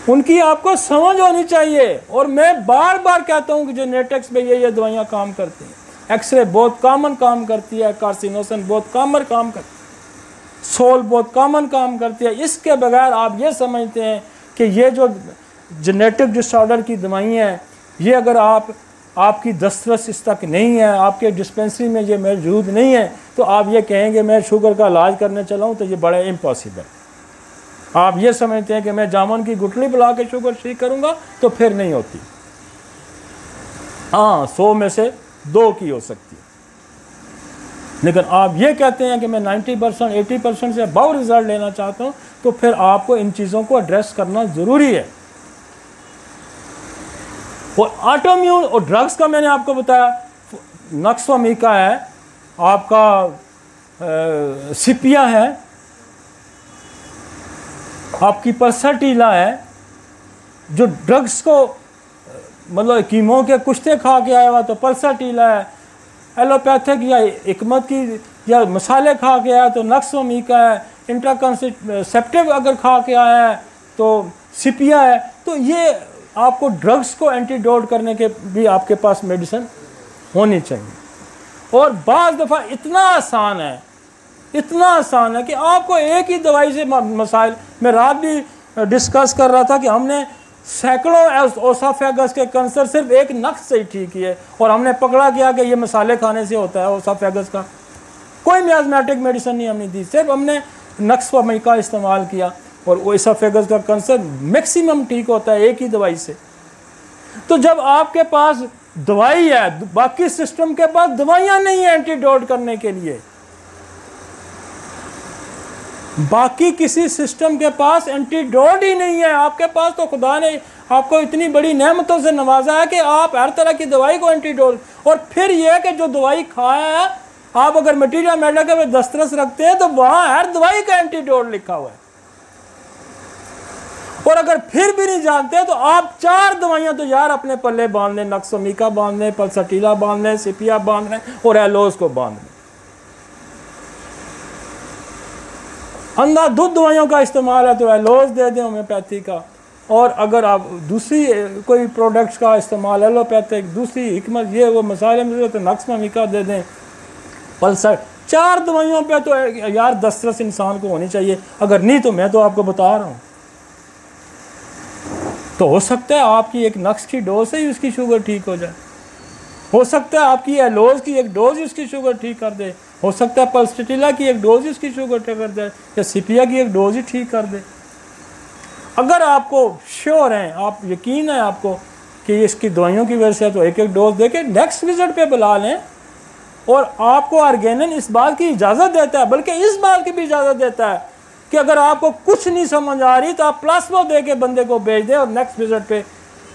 उनकी आपको समझ होनी चाहिए। और मैं बार बार कहता हूँ कि जेनेटिक्स पे ये दवाइयाँ काम करती हैं। एक्सरे बहुत कॉमन काम करती है, कार्सिनोसन बहुत कॉमन काम करती है, सोल बहुत कॉमन काम करती है। इसके बगैर आप ये समझते हैं कि ये जो जेनेटिक डिसऑर्डर की दवाइयाँ हैं, ये अगर आपकी दस्तरस इस तक नहीं है, आपके डिस्पेंसरी में ये मौजूद नहीं है, तो आप ये कहेंगे मैं शुगर का इलाज करने चला हूँ, तो ये बड़ा इम्पॉसिबल। आप ये समझते हैं कि मैं जामुन की गुठली बुला के शुगर ठीक करूँगा, तो फिर नहीं होती। हाँ, 100 में से 2 की हो सकती है, लेकिन आप ये कहते हैं कि मैं 90%, 80% से अबव रिजल्ट लेना चाहता हूँ, तो फिर आपको इन चीज़ों को एड्रेस करना ज़रूरी है। और ऑटोइम्यून और ड्रग्स का मैंने आपको बताया, नक्सवामिका है, आपका सिपिया है, आपकी पल्साटीला है, जो ड्रग्स को मतलब कीमो के कुश्ते खा के आया हुआ तो पल्साटीला है, एलोपैथिक या हिकमत की या मसाले खा के आया तो नक्सवामिका है, इंट्राकंसेप्टिव अगर खा के आया है तो सिपिया है। तो ये आपको ड्रग्स को एंटीडोट करने के भी आपके पास मेडिसिन होनी चाहिए। और बाज़ दफ़ा इतना आसान है कि आपको एक ही दवाई से मसाइल। मैं रात भी डिस्कस कर रहा था कि हमने सैकड़ों ओसाफेगस के कैंसर सिर्फ एक नक्स से ही ठीक किए, और हमने पकड़ा किया कि ये मसाले खाने से होता है ओसाफेगस का। कोई मियाज़मेटिक मेडिसिन नहीं हमने दी, सिर्फ हमने नक्सवामिका इस्तेमाल किया, और ओसाफेगस का कैंसर मैक्सिमम ठीक होता है एक ही दवाई से। तो जब आपके पास दवाई है, बाकी सिस्टम के पास दवाइयाँ नहीं है एंटीडोट करने के लिए, बाकी किसी सिस्टम के पास एंटीडोट ही नहीं है। आपके पास तो खुदा ने आपको इतनी बड़ी नेमतों से नवाजा है कि आप हर तरह की दवाई को एंटीडोट, और फिर यह कि जो दवाई खाया है, आप अगर मटीरियल मेडिकल में दस्तरस रखते हैं तो वहाँ हर दवाई का एंटीडोट लिखा हुआ है। और अगर फिर भी नहीं जानते तो आप 4 दवाइयाँ तो यार अपने पल्ले बांध लें, नक्सवामिका बांध लें, पल्साटीला बांध लें, सिपिया बांध लें, और एलोज को बांध लें। अंधाधुंध दवाइयों का इस्तेमाल है तो एलोज दे दें होम्योपैथी का, और अगर आप दूसरी कोई प्रोडक्ट्स का इस्तेमाल एलोपैथिक, दूसरी हिकमत ये वो मसाले में तो नक्सवामिका दे दें, पल्सर। 4 दवाइयों पे तो यार दस्तरस इंसान को होनी चाहिए। अगर नहीं तो मैं तो आपको बता रहा हूँ तो हो सकता है आपकी एक नक्स की डोज से ही उसकी शुगर ठीक हो जाए, हो सकता है आपकी एलोज की एक डोज ही उसकी शुगर ठीक कर दे, हो सकता है पल्सटिला की एक डोज ही उसकी शुगर ठीक कर दे, या सिपिया की एक डोज ही ठीक कर दे। अगर आपको श्योर हैं, आप यकीन है आपको कि इसकी दवाइयों की वजह से, तो एक एक डोज दे के नेक्स्ट विजिट पे बुला लें। और आपको ऑर्गेनन इस बात की इजाज़त देता है, बल्कि इस बात की भी इजाज़त देता है कि अगर आपको कुछ नहीं समझ आ रही तो आप प्लाज्मा दे के बंदे को भेज दें और नेक्स्ट विजिट पे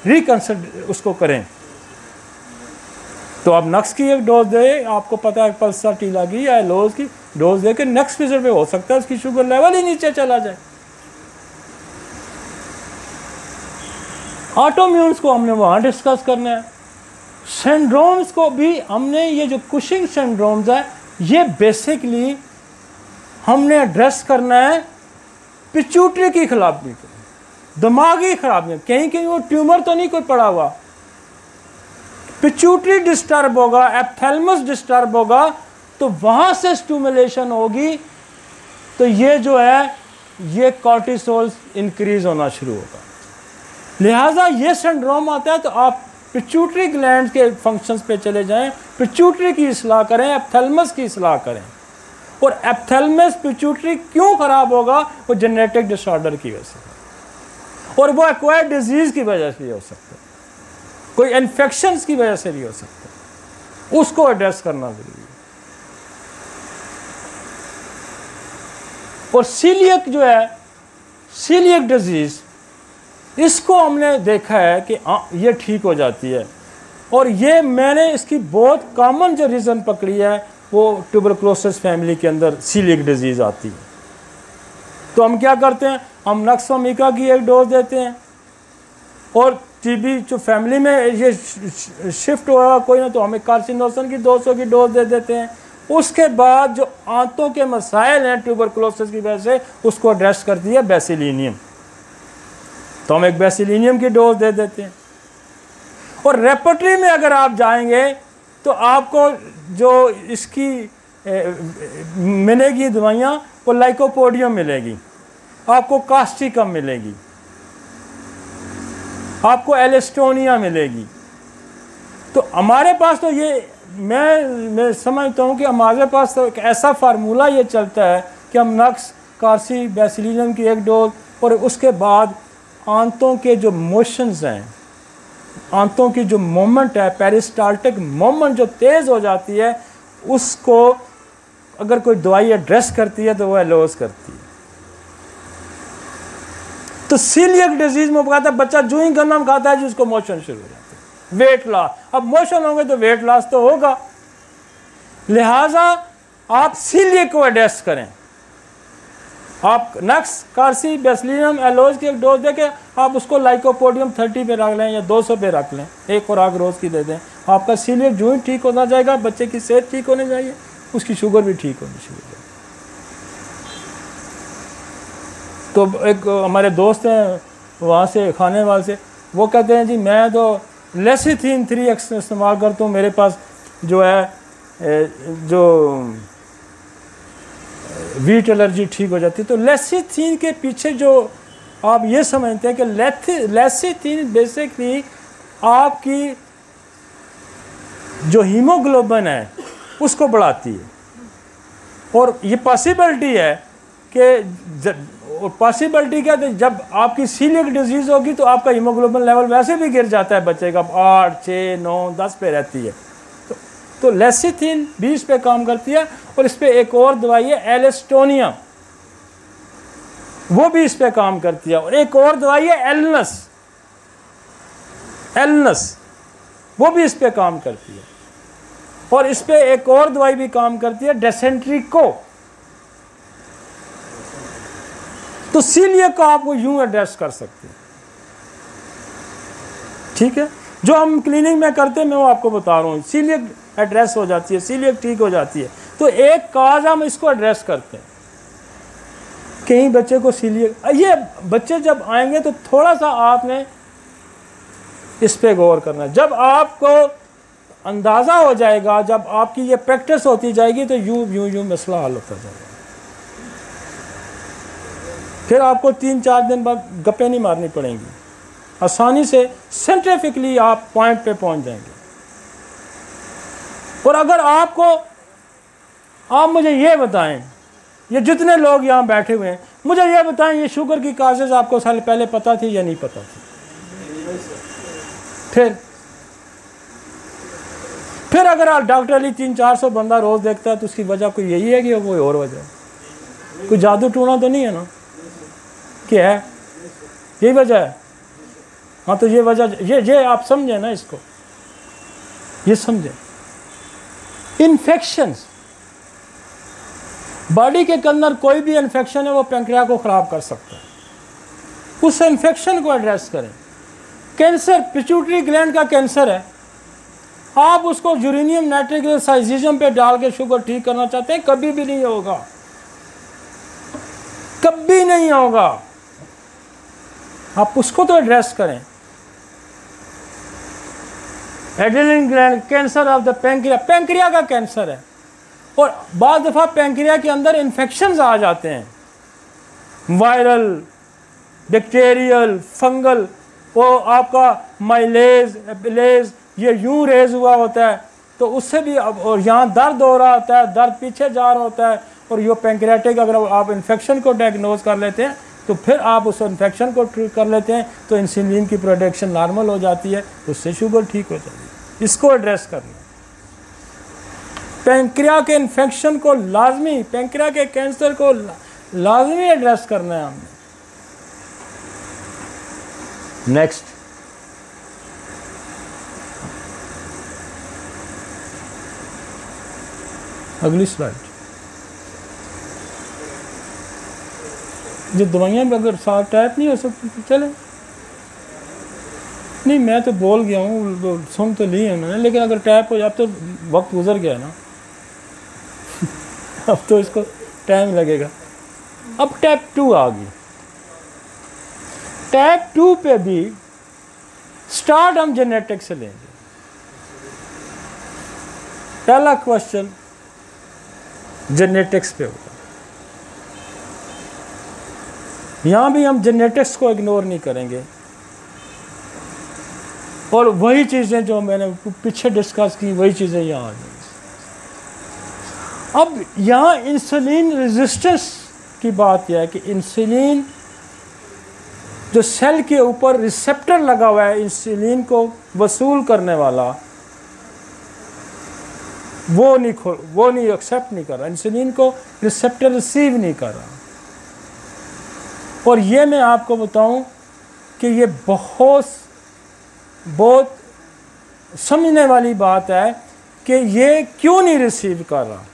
रिकंसल्ट उसको करें। तो आप नक्स की एक डोज दे, आपको पता है पल्सटिला की या एलोज की डोज दे के नेक्स्ट विजिट पे हो सकता है उसकी शुगर लेवल ही नीचे चला जाए। ऑटोम्यून्स को हमने वहाँ डिस्कस करना है। सिंड्रोम्स को भी हमने, ये जो कुशिंग सिंड्रोम्स है ये बेसिकली हमने एड्रेस करना है पिट्यूटरी की खराबी को, दिमागी खराबी। कहीं कहीं वो ट्यूमर तो नहीं कोई पड़ा हुआ, पिट्यूटरी डिस्टर्ब होगा, एप्थैलेमस डिस्टर्ब होगा, तो वहाँ से स्टिमुलेशन होगी, तो ये जो है ये कॉर्टिसोल इंक्रीज होना शुरू होगा। लिहाजा ये सिंड्रोम आता है तो आप पिट्यूटरी ग्लैंड के फंक्शंस पे चले जाएं, पिट्यूटरी की इस्लाह करें, एप्थैलेमस की इस्लाह करें। और एप्थैलेमस पिट्यूटरी क्यों खराब होगा? वो जेनेटिक डिसऑर्डर की वजह से, और वो एक्वायर्ड डिजीज की वजह से भी हो सकता है, कोई इन्फेक्शंस की वजह से भी हो सकता है, उसको एड्रेस करना जरूरी है। और सीलियक जो है, सीलियक डिजीज, इसको हमने देखा है कि ये ठीक हो जाती है। और ये मैंने इसकी बहुत कॉमन जो रीज़न पकड़ी है वो ट्यूबरकुलोसिस फैमिली के अंदर सीलियक डिजीज़ आती है। तो हम क्या करते हैं, हम नक्सोमिका की एक डोज देते हैं, और टीबी जो फैमिली में ये शिफ्ट हुआ कोई ना, तो हमें कार्सिनोसन की 200 की डोज दे देते हैं। उसके बाद जो आंतों के मसाइल हैं ट्यूबरकुलोसिस की वजह से, उसको एड्रेस करती है बेसिलिनियम, तो हम एक बेसिलिनियम की डोज दे देते हैं। और रेपर्टरी में अगर आप जाएंगे तो आपको जो इसकी मिलेगी दवाइयाँ, वो लाइकोपोडियम मिलेगी, आपको कास्टिकम मिलेगी, आपको एलिस्टोनिया मिलेगी। तो हमारे पास तो ये मैं समझता हूँ कि हमारे पास तो एक ऐसा फार्मूला ये चलता है कि हम नक्स, कार्सी, बेसिलिनियम की एक डोज, और उसके बाद आंतों के जो मोशंस हैं, आंतों की जो मोमेंट है, पेरिस्टाल्टिक मोमेंट जो तेज़ हो जाती है, उसको अगर कोई दवाई एड्रेस करती है तो वो एलोज करती है। तो सीलियक डिजीज में कहता है बच्चा जो ही गन्ना खाता है जिसको मोशन शुरू हो जाता है, वेट लॉस। अब मोशन होंगे तो वेट लॉस तो होगा, लिहाजा आप सीलियक को एड्रेस करें। आप नक्स, कार्सी, बेसिलिनियम, एलोज की एक डोज देके आप उसको लाइकोपोडियम 30 पे रख लें या 200 पे रख लें, एक खुराक रोज़ की दे दें, आपका सीलियक जो ही ठीक होना जाएगा, बच्चे की सेहत ठीक होनी चाहिए, उसकी शुगर भी ठीक होनी चाहिए। तो एक हमारे दोस्त हैं वहाँ से, खाने वाले से, वो कहते हैं जी मैं तो लेसिथिन 3x इस्तेमाल करता हूँ, मेरे पास जो है जो वीट एलर्जी ठीक हो जाती है। तो लेसिथिन के पीछे जो आप ये समझते हैं कि लेसिथिन बेसिकली आपकी जो हीमोग्लोबिन है उसको बढ़ाती है, और ये पॉसिबिलिटी है कि पॉसिबिलिटी क्या है, जब आपकी सीलियक डिजीज़ होगी तो आपका हीमोग्लोबिन लेवल वैसे भी गिर जाता है बच्चे का, 8, 6, 9, 10 पे रहती है। तो लेसिथिन 20 पे काम करती है, और इस पे एक और दवाई है एलिस्टोनिया, वो भी इस पे काम करती है, और एक और दवाई है एलनस, वो भी इस पे काम करती है, और इस पे एक और दवाई भी काम करती है डेसेंट्रिको। तो सीलियक को आप वो यूं एड्रेस कर सकते हैं, ठीक है। जो हम क्लिनिक में करते हैं मैं वो आपको बता रहा हूँ, सीलियक एड्रेस हो जाती है, सीलियक ठीक हो जाती है। तो एक काज हम इसको एड्रेस करते हैं, कहीं बच्चे को सीलियक, ये बच्चे जब आएंगे तो थोड़ा सा आपने इस पे गौर करना है। जब आपको अंदाज़ा हो जाएगा, जब आपकी ये प्रैक्टिस होती जाएगी, तो यूं मसला हल होता जाएगा। फिर आपको 3-4 दिन बाद गप्पे नहीं मारनी पड़ेंगी, आसानी से साइंटिफिकली आप पॉइंट पे पहुंच जाएंगे। और अगर आप मुझे ये बताएं, ये जितने लोग यहाँ बैठे हुए हैं, मुझे ये बताएं ये शुगर की काजेज आपको साल पहले पता थी या नहीं पता थी? फिर अगर आप डॉक्टर अली 300-400 बंदा रोज देखता है तो उसकी वजह कोई यही है कि कोई और वजह है? कोई जादू टूना तो नहीं है ना? क्या है? यही वजह है। हाँ, तो ये वजह, ये आप समझे ना, इसको ये समझे। इन्फेक्शंस, बॉडी के अंदर कोई भी इन्फेक्शन है वो पैंक्रियास को खराब कर सकता है, उस इन्फेक्शन को एड्रेस करें। कैंसर, पिट्यूटरी ग्लैंड का कैंसर है, आप उसको यूरेनियम नाइट्रिक साइजिज्म पे डाल के शुगर ठीक करना चाहते हैं, कभी भी नहीं होगा, कभी नहीं होगा। आप उसको तो एड्रेस करें। Adrenal gland, cancer of the pancreas, pancreas का कैंसर है। और बाद दफ़ा पैंक्रिया के अंदर इन्फेक्शंस आ जाते हैं, वायरल, बैक्टीरियल, फंगल, वो आपका माइलेज, एबिलेज, ये यूं रेज हुआ होता है तो उससे भी और यहाँ दर्द हो रहा होता है, दर्द पीछे जा रहा होता है, और ये पैंक्रियाटिक, अगर आप इन्फेक्शन को डायग्नोज कर लेते हैं तो फिर आप उस इन्फेक्शन को ट्रीट कर लेते हैं तो इंसुलिन की प्रोडक्शन नॉर्मल हो जाती है, उससे शुगर ठीक हो जाती है। इसको एड्रेस करना, पैंक्रिया के इन्फेक्शन को लाजमी, पैंक्रिया के कैंसर को लाजमी एड्रेस करना है हमने। नेक्स्ट, अगली स्लाइड। जो दवाइयाँ भी अगर साथ टाइप नहीं हो सकती तो चले, नहीं मैं तो बोल गया हूँ, सुन तो ली है उन्होंने, लेकिन अगर टैप हो जाए तो वक्त गुजर गया ना अब तो इसको टाइम लगेगा। अब टैप 2 आ गई। टैप 2 पे भी स्टार्ट हम जेनेटिक्स से लेंगे। पहला क्वेश्चन जेनेटिक्स पे होगा। यहाँ भी हम जेनेटिक्स को इग्नोर नहीं करेंगे और वही चीज़ें जो मैंने पीछे डिस्कस की वही चीज़ें यहाँ आ जाएंगी। अब यहाँ इंसुलिन रेजिस्टेंस की बात यह है कि इंसुलिन जो सेल के ऊपर रिसेप्टर लगा हुआ है इंसुलिन को वसूल करने वाला, वो नहीं एक्सेप्ट नहीं कर रहा, इंसुलिन को रिसेप्टर रिसीव नहीं कर रहा। और ये मैं आपको बताऊं कि ये बहुत समझने वाली बात है कि ये क्यों नहीं रिसीव कर रहा।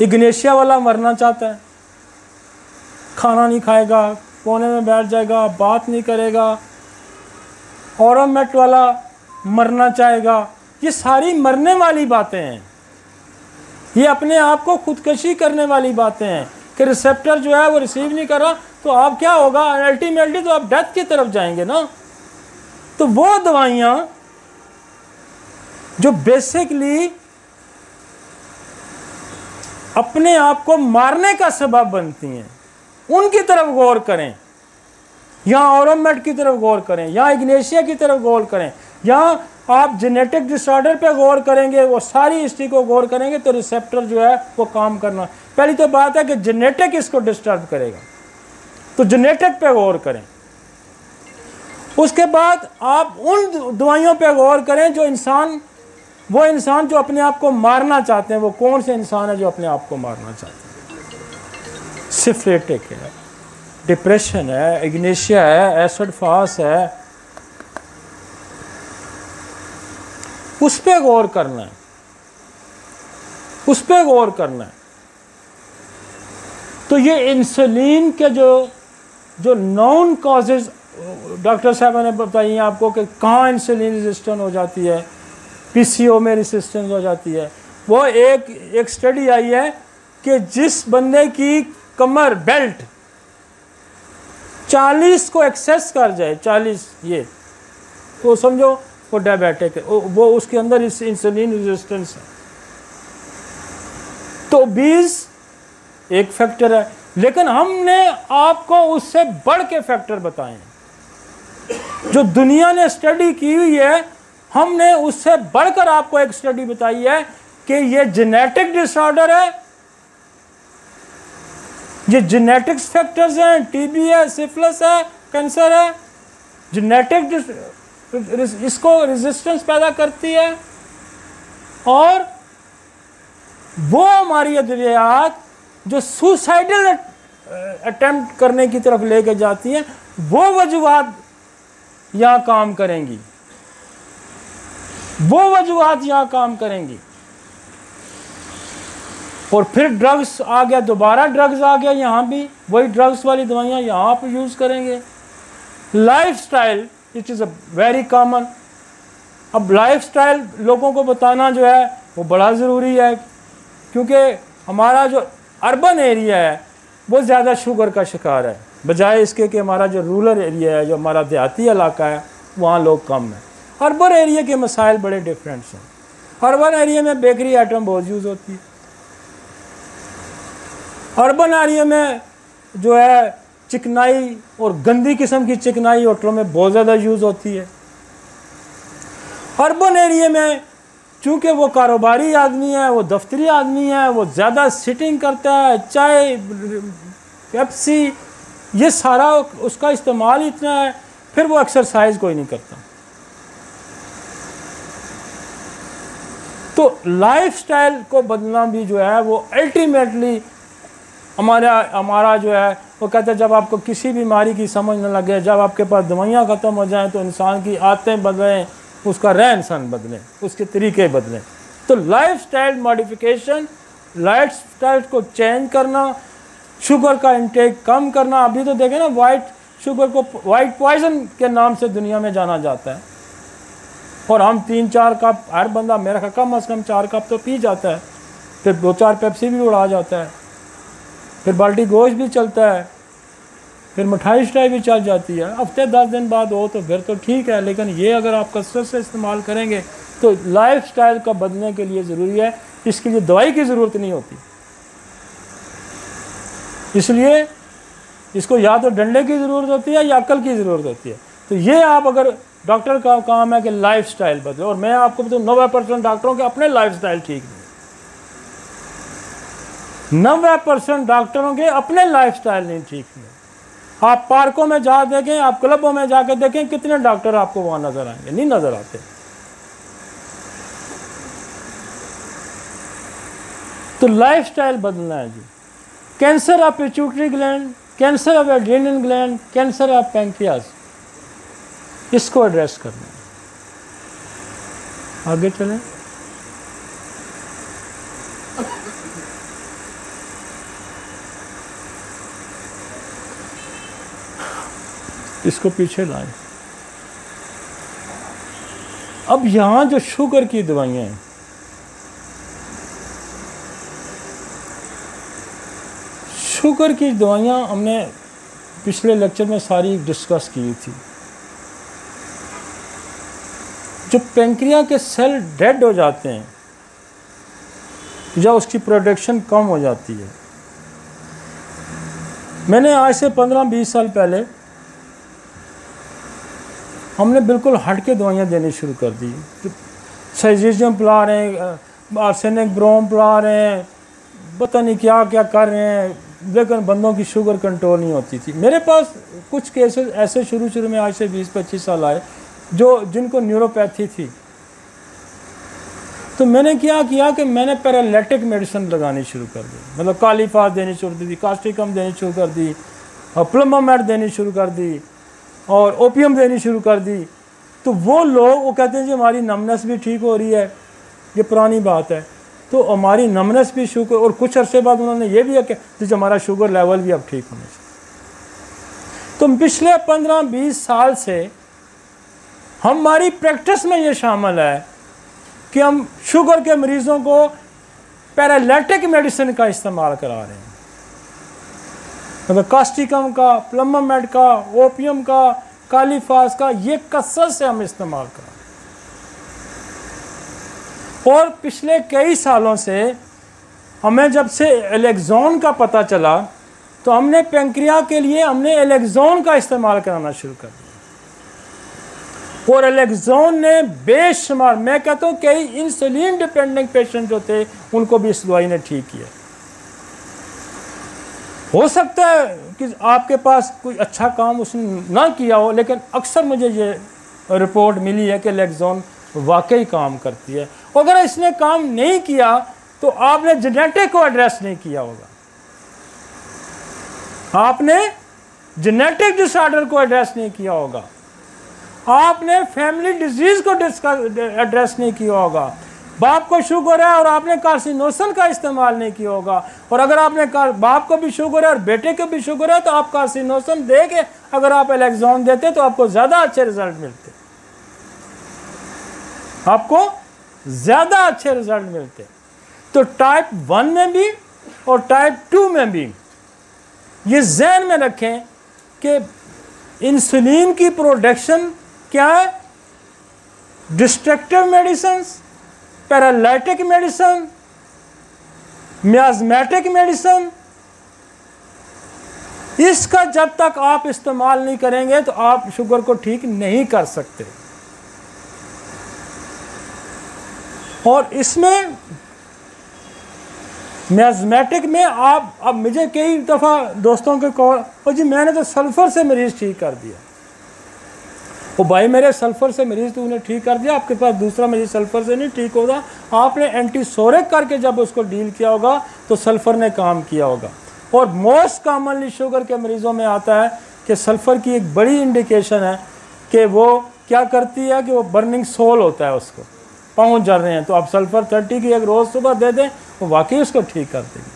इग्नेशिया वाला मरना चाहता है, खाना नहीं खाएगा, कोने में बैठ जाएगा, बात नहीं करेगा। ऑरोमेट वाला मरना चाहेगा। ये सारी मरने वाली बातें हैं, ये अपने आप को खुदकशी करने वाली बातें हैं कि रिसेप्टर जो है वो रिसीव नहीं कर रहा, तो आप क्या होगा, अल्टीमेटली तो आप डेथ की तरफ जाएंगे ना। तो वो दवाइयाँ जो बेसिकली अपने आप को मारने का सबब बनती हैं, उनकी तरफ गौर करें। यहाँ ऑरोमेट की तरफ गौर करें, यहाँ इग्नेशिया की तरफ गौर करें, यहाँ आप जेनेटिक डिसऑर्डर पे गौर करेंगे, वो सारी हिस्ट्री को गौर करेंगे तो रिसेप्टर जो है वो काम करना। पहली तो बात है कि जेनेटिक इसको डिस्टर्ब करेगा, तो जेनेटिक पे गौर करें। उसके बाद आप उन दवाइयों पे गौर करें जो वो इंसान जो अपने आप को मारना चाहते हैं, वो कौन से इंसान है जो अपने आप को मारना चाहते हैं। सिफरेटिक है, डिप्रेशन है, इग्नेशिया है, एसिड फास है, उस पे गौर करना है, उस पे गौर करना है। तो ये इंसुलिन के जो नॉन कॉजेज डॉक्टर साहब ने बताई आपको कि कहाँ इंसुलिन रेजिस्टेंट हो जाती है, पीसीओ में रेजिस्टेंस हो जाती है। वो एक स्टडी आई है कि जिस बंदे की कमर बेल्ट 40 को एक्सेस कर जाए, 40 ये, तो समझो वो डायबिटिक है, वो उसके अंदर इंसुलिन रेजिस्टेंस है। तो 20 एक फैक्टर है, लेकिन हमने आपको उससे बढ़ के फैक्टर बताए हैं। जो दुनिया ने स्टडी की हुई है, हमने उससे बढ़कर आपको एक स्टडी बताई है कि ये जेनेटिक डिसऑर्डर है, ये जेनेटिक्स फैक्टर्स हैं, टीबी है, सिफिलिस है, कैंसर है, जेनेटिक इसको रेजिस्टेंस पैदा करती है। और वो हमारी अद्वियात जो सुसाइडल अटेम्प्ट करने की तरफ लेके जाती हैं, वो वजूहात यहाँ काम करेंगी, वो वजूहात यहाँ काम करेंगी। और फिर ड्रग्स आ गया, दोबारा ड्रग्स आ गया, यहाँ भी वही ड्रग्स वाली दवाइयाँ यहाँ पर यूज़ करेंगे। Lifestyle it is a very common. अब लाइफस्टाइल लोगों को बताना जो है वो बड़ा ज़रूरी है, क्योंकि हमारा जो अर्बन एरिया है वो ज़्यादा शुगर का शिकार है, बजाय इसके कि हमारा जो रूरल एरिया है, जो हमारा देहाती इलाका है, वहाँ लोग कम हैं। अर्बन एरिया के मसाइल बड़े डिफरेंट्स हैं। अर्बन एरिया में बेकरी आइटम बहुत यूज़ होती है। अर्बन एरिया में जो है चिकनाई और गंदी किस्म की चिकनाई होटलों में बहुत ज़्यादा यूज़ होती है। अर्बन एरिया में चूँकि वो कारोबारी आदमी है, वो दफ्तरी आदमी है, वो ज़्यादा सिटिंग करता है, चाय, पेप्सी, ये सारा उसका इस्तेमाल इतना है, फिर वो एक्सरसाइज कोई नहीं करता। तो लाइफस्टाइल को बदलना भी जो है वो अल्टीमेटली हमारा जो है वो कहते हैं, जब आपको किसी बीमारी की समझ न लगे, जब आपके पास दवाइयाँ ख़त्म हो जाएं, तो इंसान की आदतें बदलें, उसका रहन सहन बदलें, उसके तरीके बदलें। तो लाइफस्टाइल मॉडिफिकेशन, लाइफस्टाइल को चेंज करना, शुगर का इंटेक कम करना। अभी तो देखें ना, वाइट शुगर को वाइट पॉइजन के नाम से दुनिया में जाना जाता है, और हम 3-4 कप, हर बंदा मेरा ख्याल कम अज़ कम 4 कप तो पी जाता है, फिर 2-4 पेप्सी भी उड़ा जाता है, फिर बाल्टी गोश्त भी चलता है, फिर मिठाई शठाई भी चल जाती है। हफ्ते 10 दिन बाद हो तो फिर तो ठीक है, लेकिन ये अगर आप कसरत से इस्तेमाल करेंगे तो लाइफस्टाइल का बदलने के लिए ज़रूरी है। इसके लिए दवाई की ज़रूरत नहीं होती, इसलिए इसको या तो डंडे की ज़रूरत होती है या अक्ल की ज़रूरत होती है। तो ये आप अगर डॉक्टर का काम है कि लाइफस्टाइल बदले, और मैं आपको बताऊँ 90% डॉक्टरों के अपने लाइफस्टाइल ठीक नहीं, 90% डॉक्टरों के अपने लाइफस्टाइल नहीं ठीक नहीं। आप पार्कों में जा देखें, आप क्लबों में जाकर देखें, कितने डॉक्टर आपको वहाँ नज़र आएंगे? नहीं नज़र आते। तो लाइफस्टाइल बदलना है जी। Cancer of pituitary gland, cancer of adrenal gland, cancer of pancreas, इसको एड्रेस करना है। आगे चलें। इसको पीछे लाएं। अब यहाँ जो शुगर की दवाइयाँ हैं, शुगर की दवाइयाँ हमने पिछले लेक्चर में सारी डिस्कस की थी। जो पैंक्रिया के सेल डेड हो जाते हैं या उसकी प्रोडक्शन कम हो जाती है, मैंने आज से 15-20 साल पहले हमने बिल्कुल हट के दवाइयाँ देनी शुरू कर दी। साइजीजियम पिला रहे हैं, आर्सेनिक ब्रोम पिला रहे हैं, पता नहीं क्या क्या कर रहे हैं, लेकिन बंदों की शुगर कंट्रोल नहीं होती थी। मेरे पास कुछ केसेस ऐसे शुरू में आज से 20-25 साल आए जिनको न्यूरोपैथी थी। तो मैंने क्या किया कि मैंने पैरालिटिक मेडिसिन लगानी शुरू कर दी, मतलब कालीफास देनी शुरू कर दी, कास्टिकम देनी शुरू कर दी, और प्लम्बामेट देनी शुरू कर दी, और ओपियम देनी शुरू कर दी। तो वो लोग वो कहते हैं जी हमारी नमनेस भी ठीक हो रही है, ये पुरानी बात है, तो हमारी नमनेस भी शुगर, और कुछ अरसे बाद उन्होंने ये भी कहा कि हमारा शुगर लेवल भी अब ठीक होना चाहिए। तो पिछले 15-20 साल से हमारी प्रैक्टिस में ये शामिल है कि हम शुगर के मरीज़ों को पैरालिटिक मेडिसिन का इस्तेमाल करा रहे हैं, मतलब कास्टिकम का, प्लम्बामेट का, ओपियम का, कालीफास का, ये कसरत से हम इस्तेमाल करा। और पिछले कई सालों से हमें जब से एलेक्सोन का पता चला, तो हमने पैंक्रिया के लिए हमने एलेक्सोन का इस्तेमाल कराना शुरू कर दिया। और एलेक्सोन ने बेशुमार, मैं कहता हूँ कई इंसुलिन डिपेंडेंट पेशेंट जो थे उनको भी इस दवाई ने ठीक किया। हो सकता है कि आपके पास कोई अच्छा काम उसने ना किया हो, लेकिन अक्सर मुझे ये रिपोर्ट मिली है कि एलेक्सोन वाकई काम करती है। अगर इसने काम नहीं किया तो आपने जेनेटिक को एड्रेस नहीं किया होगा, आपने जेनेटिक डिसऑर्डर को एड्रेस नहीं किया होगा, आपने फैमिली डिजीज को एड्रेस नहीं किया होगा, बाप को शुगर है और आपने कार्सिनोसन का इस्तेमाल नहीं किया होगा, और अगर आपने बाप को भी शुगर है और बेटे को भी शुगर है तो आप कार्सिनोसन दे के अगर आप एलेक्सोन देते तो आपको ज़्यादा अच्छे रिजल्ट मिलते, आपको ज़्यादा अच्छे रिजल्ट मिलते। तो टाइप 1 में भी और टाइप 2 में भी ये ज़हन में रखें कि इंसुलिन की प्रोडक्शन क्या है, destructive medicine, paralytic medicine, miasmatic medicine, इसका जब तक आप इस्तेमाल नहीं करेंगे तो आप शुगर को ठीक नहीं कर सकते। और इसमें मियाज़मेटिक में आप, अब मुझे कई दफ़ा दोस्तों के कॉल, और जी मैंने तो सल्फ़र से मरीज़ ठीक कर दिया, वो भाई मेरे सल्फ़र से मरीज़ तो उन्हें ठीक कर दिया, आपके पास दूसरा मरीज़ सल्फ़र से नहीं ठीक होगा, आपने एंटीसोरिक करके जब उसको डील किया होगा तो सल्फ़र ने काम किया होगा। और मोस्ट कॉमनली शुगर के मरीज़ों में आता है कि सल्फ़र की एक बड़ी इंडिकेशन है कि वो क्या करती है कि वो बर्निंग सोल होता है, उसको पाँव जल रहे हैं तो आप सल्फ़र 30 की एक रोज़ सुबह दे दें, वो वाकई उसको ठीक कर देगी।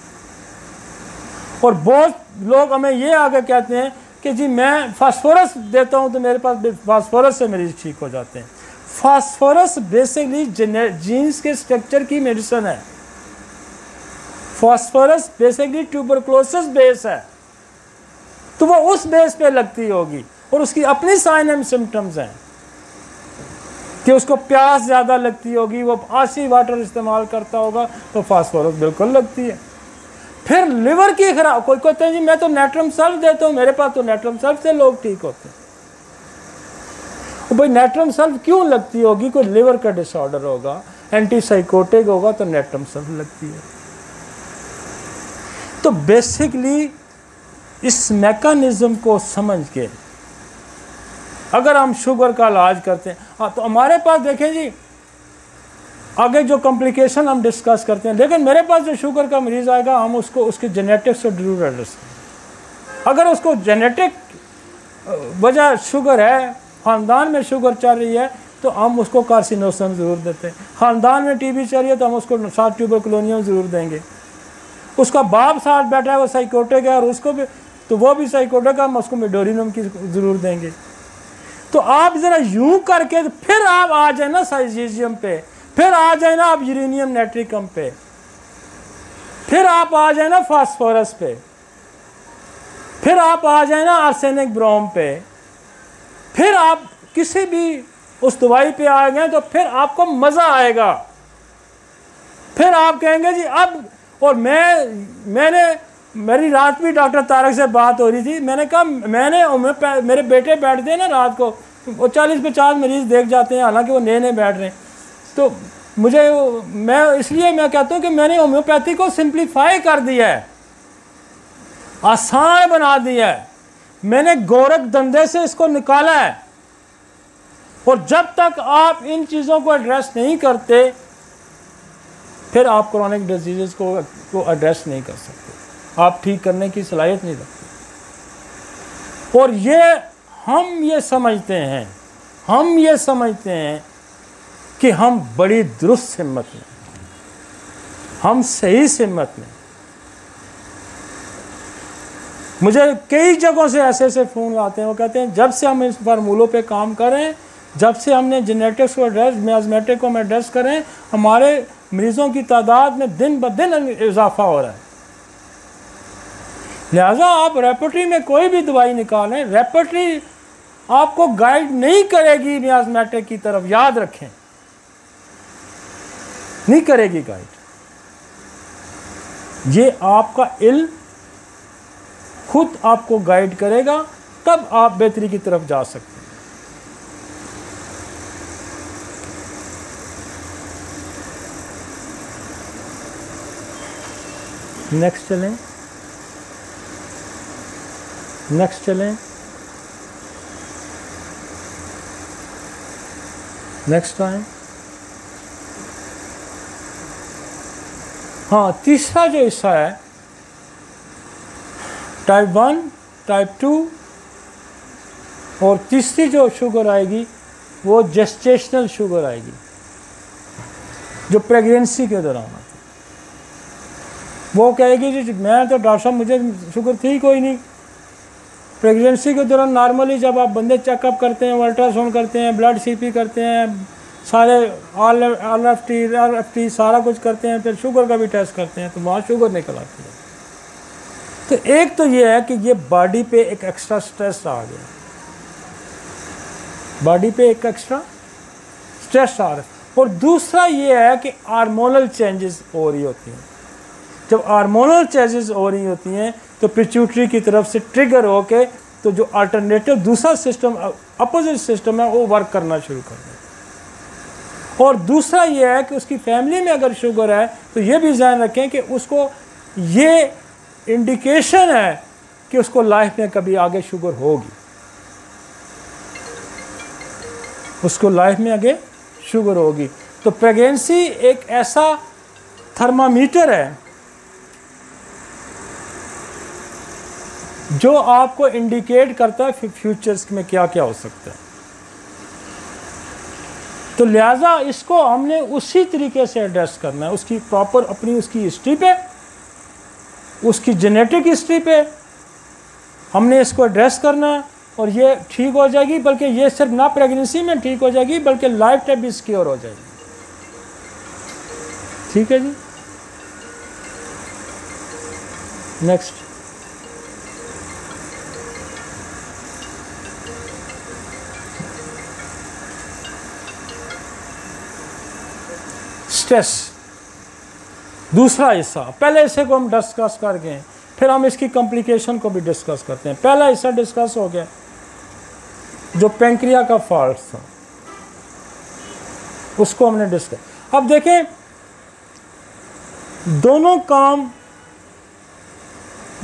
और बहुत लोग हमें ये आगे कहते हैं कि जी मैं फास्फोरस देता हूँ तो मेरे पास फास्फोरस से मरीज ठीक हो जाते हैं। फास्फोरस बेसिकली जीन्स के स्ट्रक्चर की मेडिसिन है, फास्फोरस बेसिकली ट्यूबरकुलोसिस बेस है, तो वो उस बेस पे लगती होगी और उसकी अपनी साइन एंड सिम्टम्स हैं कि उसको प्यास ज़्यादा लगती होगी, वो आसी वाटर इस्तेमाल करता होगा तो फास्फोरस बिल्कुल लगती है। फिर लिवर की खराब, कोई कहते हैं जी मैं तो नेट्रम सल्फ देता हूँ, मेरे पास तो नेट्रम सल्फ से लोग ठीक होते हैं। भाई नेट्रम सल्फ क्यों लगती होगी, कोई लिवर का डिसऑर्डर होगा, एंटीसाइकोटिक होगा तो नेट्रम सल्फ लगती है। तो बेसिकली इस मैकेनिज्म को समझ के अगर हम शुगर का इलाज करते हैं, हाँ तो हमारे पास देखें जी आगे जो कॉम्प्लिकेशन हम डिस्कस करते हैं, लेकिन मेरे पास जो शुगर का मरीज़ आएगा हम उसको उसके जेनेटिक्स से जरूर एड्रेस करें। अगर उसको जेनेटिक वजह शुगर है, ख़ानदान में शुगर चल रही है तो हम उसको कार्सिनोसन ज़रूर देते हैं। ख़ानदान में टीबी चल रही है तो हम उसको 7 ट्यूबरकुलोनियम ज़रूर देंगे। उसका बाप साथ बैठा है वो साइकोटिक है और उसको भी, तो वो भी साइकोटिक, हम उसको मिडोरिनम की ज़रूर देंगे। तो आप ज़रा यूं करके फिर आप आ जाए ना साइजीजियम पे, फिर आ जाए ना आप यूरेनियम नाइट्रिकम पे, फिर आप आ जाए ना फास्फोरस पे, फिर आप आ जाए ना आर्सेनिक ब्रोम पे, फिर आप किसी भी उस दवाई पे आ गए तो फिर आपको मज़ा आएगा। फिर आप कहेंगे जी अब, और मेरी रात भी डॉक्टर तारक से बात हो रही थी, मैंने कहा मेरे बेटे बैठते हैं ना रात को, वो 40-50 मरीज़ देख जाते हैं, हालांकि वो नए बैठ रहे हैं। तो मैं कहता हूँ कि मैंने होम्योपैथी को सिंप्लीफाई कर दिया है, आसान बना दिया है, मैंने गोरख धंधे से इसको निकाला है। और जब तक आप इन चीज़ों को एड्रेस नहीं करते फिर आप क्रोनिक डिजीज़ को एड्रेस नहीं कर सकते, आप ठीक करने की सलाहियत नहीं रखते। और हम ये समझते हैं कि हम बड़ी दुरुस्त हिम्मत में, हम सही हिम्मत में। मुझे कई जगहों से ऐसे फ़ोन आते हैं, वो कहते हैं जब से हम इस फार्मूलों पे काम करें, जब से हमने जेनेटिक्स को एड्रेस, मियाज़मेटिक को हम एड्रेस करें, हमारे मरीज़ों की तादाद में दिन ब दिन इजाफा हो रहा है। लिहाजा आप रेपर्टरी में कोई भी दवाई निकालें, रेपर्टरी आपको गाइड नहीं करेगी मियाज़मेटिक की तरफ, याद रखें, नहीं करेगी गाइड। ये आपका इल्म खुद आपको गाइड करेगा, तब आप बेहतरी की तरफ जा सकते हैं। नेक्स्ट चलें, नेक्स्ट चलें, नेक्स्ट टाइम। हाँ, तीसरा जो हिस्सा है टाइप 1, टाइप 2 और तीसरी जो शुगर आएगी वो जेस्टेशनल शुगर आएगी, जो प्रेगनेंसी के दौरान आती है। वो कहेगी जी मैं तो डॉक्टर साहब मुझे शुगर थी कोई नहीं। प्रेगनेंसी के दौरान नॉर्मली जब आप बंदे चेकअप करते हैं, अल्ट्रासाउंड करते हैं, ब्लड सीपी करते हैं, सारे RFT सारा कुछ करते हैं, फिर शुगर का भी टेस्ट करते हैं, तो वहाँ शुगर निकल आती है। तो एक तो ये है कि ये बॉडी पे एक एक्स्ट्रा स्ट्रेस आ गया, बॉडी पे एक एक्स्ट्रा स्ट्रेस आ रहा है। और दूसरा ये है कि हार्मोनल चेंजेस हो रही होती हैं। जब हार्मोनल चेंजेस हो रही होती हैं तो पिट्यूटरी की तरफ से ट्रिगर होके तो जो अल्टरनेटिव दूसरा सिस्टम, अपोजिट सिस्टम है, वो वर्क करना शुरू कर देता है। और दूसरा ये है कि उसकी फैमिली में अगर शुगर है तो ये भी ध्यान रखें कि उसको ये इंडिकेशन है कि उसको लाइफ में कभी आगे शुगर होगी, उसको लाइफ में आगे शुगर होगी। तो प्रेगनेंसी एक ऐसा थर्मामीटर है जो आपको इंडिकेट करता है फ्यूचर्स में क्या क्या हो सकता है। तो लिहाजा इसको हमने उसी तरीके से एड्रेस करना है, उसकी प्रॉपर अपनी उसकी हिस्ट्री पे, उसकी जेनेटिक हिस्ट्री पे हमने इसको एड्रेस करना है और ये ठीक हो जाएगी। बल्कि ये सिर्फ ना प्रेगनेंसी में ठीक हो जाएगी बल्कि लाइफ टाइम भी सिक्योर हो जाएगी। ठीक है जी, नेक्स्ट। स्ट्रेस, दूसरा हिस्सा। पहले हिस्से को हम डिस्कस कर गए, फिर हम इसकी कॉम्प्लिकेशन को भी डिस्कस करते हैं। पहला हिस्सा डिस्कस हो गया जो पैंक्रिया का फॉल्ट था, उसको हमने डिस्कस। अब देखें दोनों काम,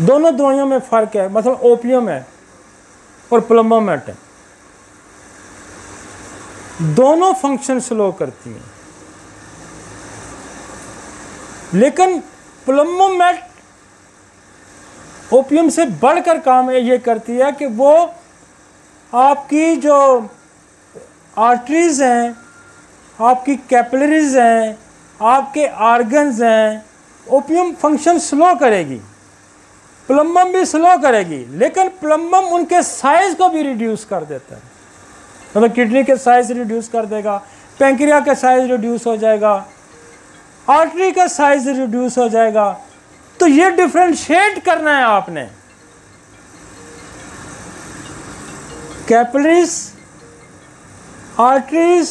दोनों दवाइयों में फ़र्क है। मतलब ओपियम है और प्लम्बामेट है, दोनों फंक्शन स्लो करती हैं, लेकिन प्लम्बामेट ओपियम से बढ़कर काम ये करती है कि वो आपकी जो आर्टरीज हैं, आपकी कैपिलरीज हैं, आपके ऑर्गन्स हैं, ओपियम फंक्शन स्लो करेगी, प्लम्बम भी स्लो करेगी, लेकिन प्लम्बम उनके साइज को भी रिड्यूस कर देता है। मतलब किडनी के साइज रिड्यूस कर देगा, पैंक्रिया का साइज रिड्यूस हो जाएगा, आर्टरी का साइज रिड्यूस हो जाएगा। तो ये डिफरेंशिएट करना है आपने। कैपिलरीज, आर्टरीज,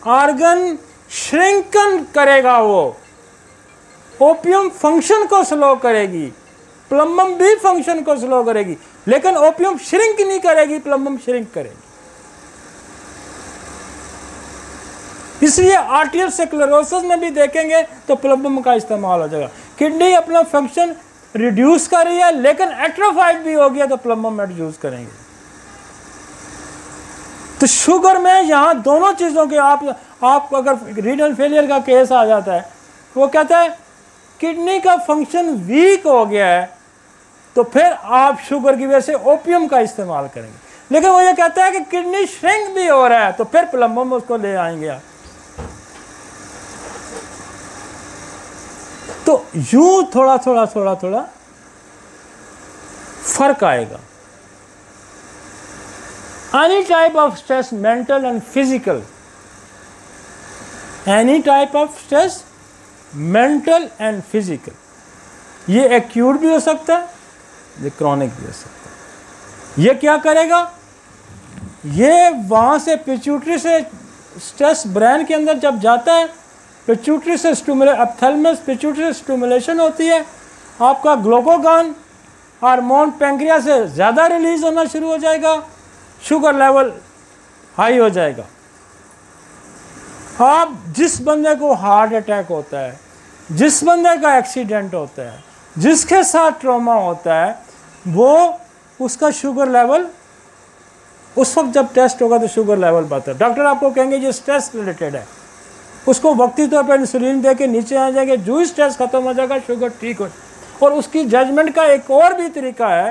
ऑर्गन श्रिंकन करेगा, वो ओपियम फंक्शन को स्लो करेगी, प्लम्बम भी फंक्शन को स्लो करेगी, लेकिन ओपियम श्रिंक नहीं करेगी, प्लम्बम श्रिंक करेगी। इसलिए आर्टियल स्क्लेरोसिस में भी देखेंगे तो प्लम्बम का इस्तेमाल हो जाएगा। किडनी अपना फंक्शन रिड्यूस कर रही है लेकिन एट्रोफाइड भी हो गया तो प्लम्बम यूज करेंगे। तो शुगर में यहाँ दोनों चीज़ों के आप अगर रीनल फेलियर का केस आ जाता है, वो कहता है किडनी का फंक्शन वीक हो गया है, तो फिर आप शुगर की वजह से ओपियम का इस्तेमाल करेंगे। लेकिन वो ये कहता है कि किडनी श्रिंक भी हो रहा है, तो फिर प्लम्बम उसको ले आएंगे आप। तो यूं थोड़ा थोड़ा थोड़ा थोड़ा फर्क आएगा। Any type of stress, mental and physical, any type of stress mental and physical, ये एक्यूट भी हो सकता है, ये क्रॉनिक भी हो सकता है। ये क्या करेगा, ये वहां से पिट्यूटरी से स्ट्रेस ब्रेन के अंदर जब जाता है, पिट्यूटरी से एप्थैलेमस पिट्यूटरी से स्टिमुलेशन होती है, आपका ग्लूकागॉन हार्मोन पैंक्रिया से ज़्यादा रिलीज होना शुरू हो जाएगा, शुगर लेवल हाई हो जाएगा। आप जिस बंदे को हार्ट अटैक होता है, जिस बंदे का एक्सीडेंट होता है, जिसके साथ ट्रॉमा होता है वो उसका शुगर लेवल उस वक्त जब टेस्ट होगा तो शुगर लेवल बढ़ता है। डॉक्टर आपको कहेंगे ये स्ट्रेस रिलेटेड है, उसको वक्ती तौर पर इंसुलिन दे के नीचे आ जाएंगे, जो ही स्ट्रेस खत्म हो जाएगा शुगर ठीक हो। और उसकी जजमेंट का एक और भी तरीका है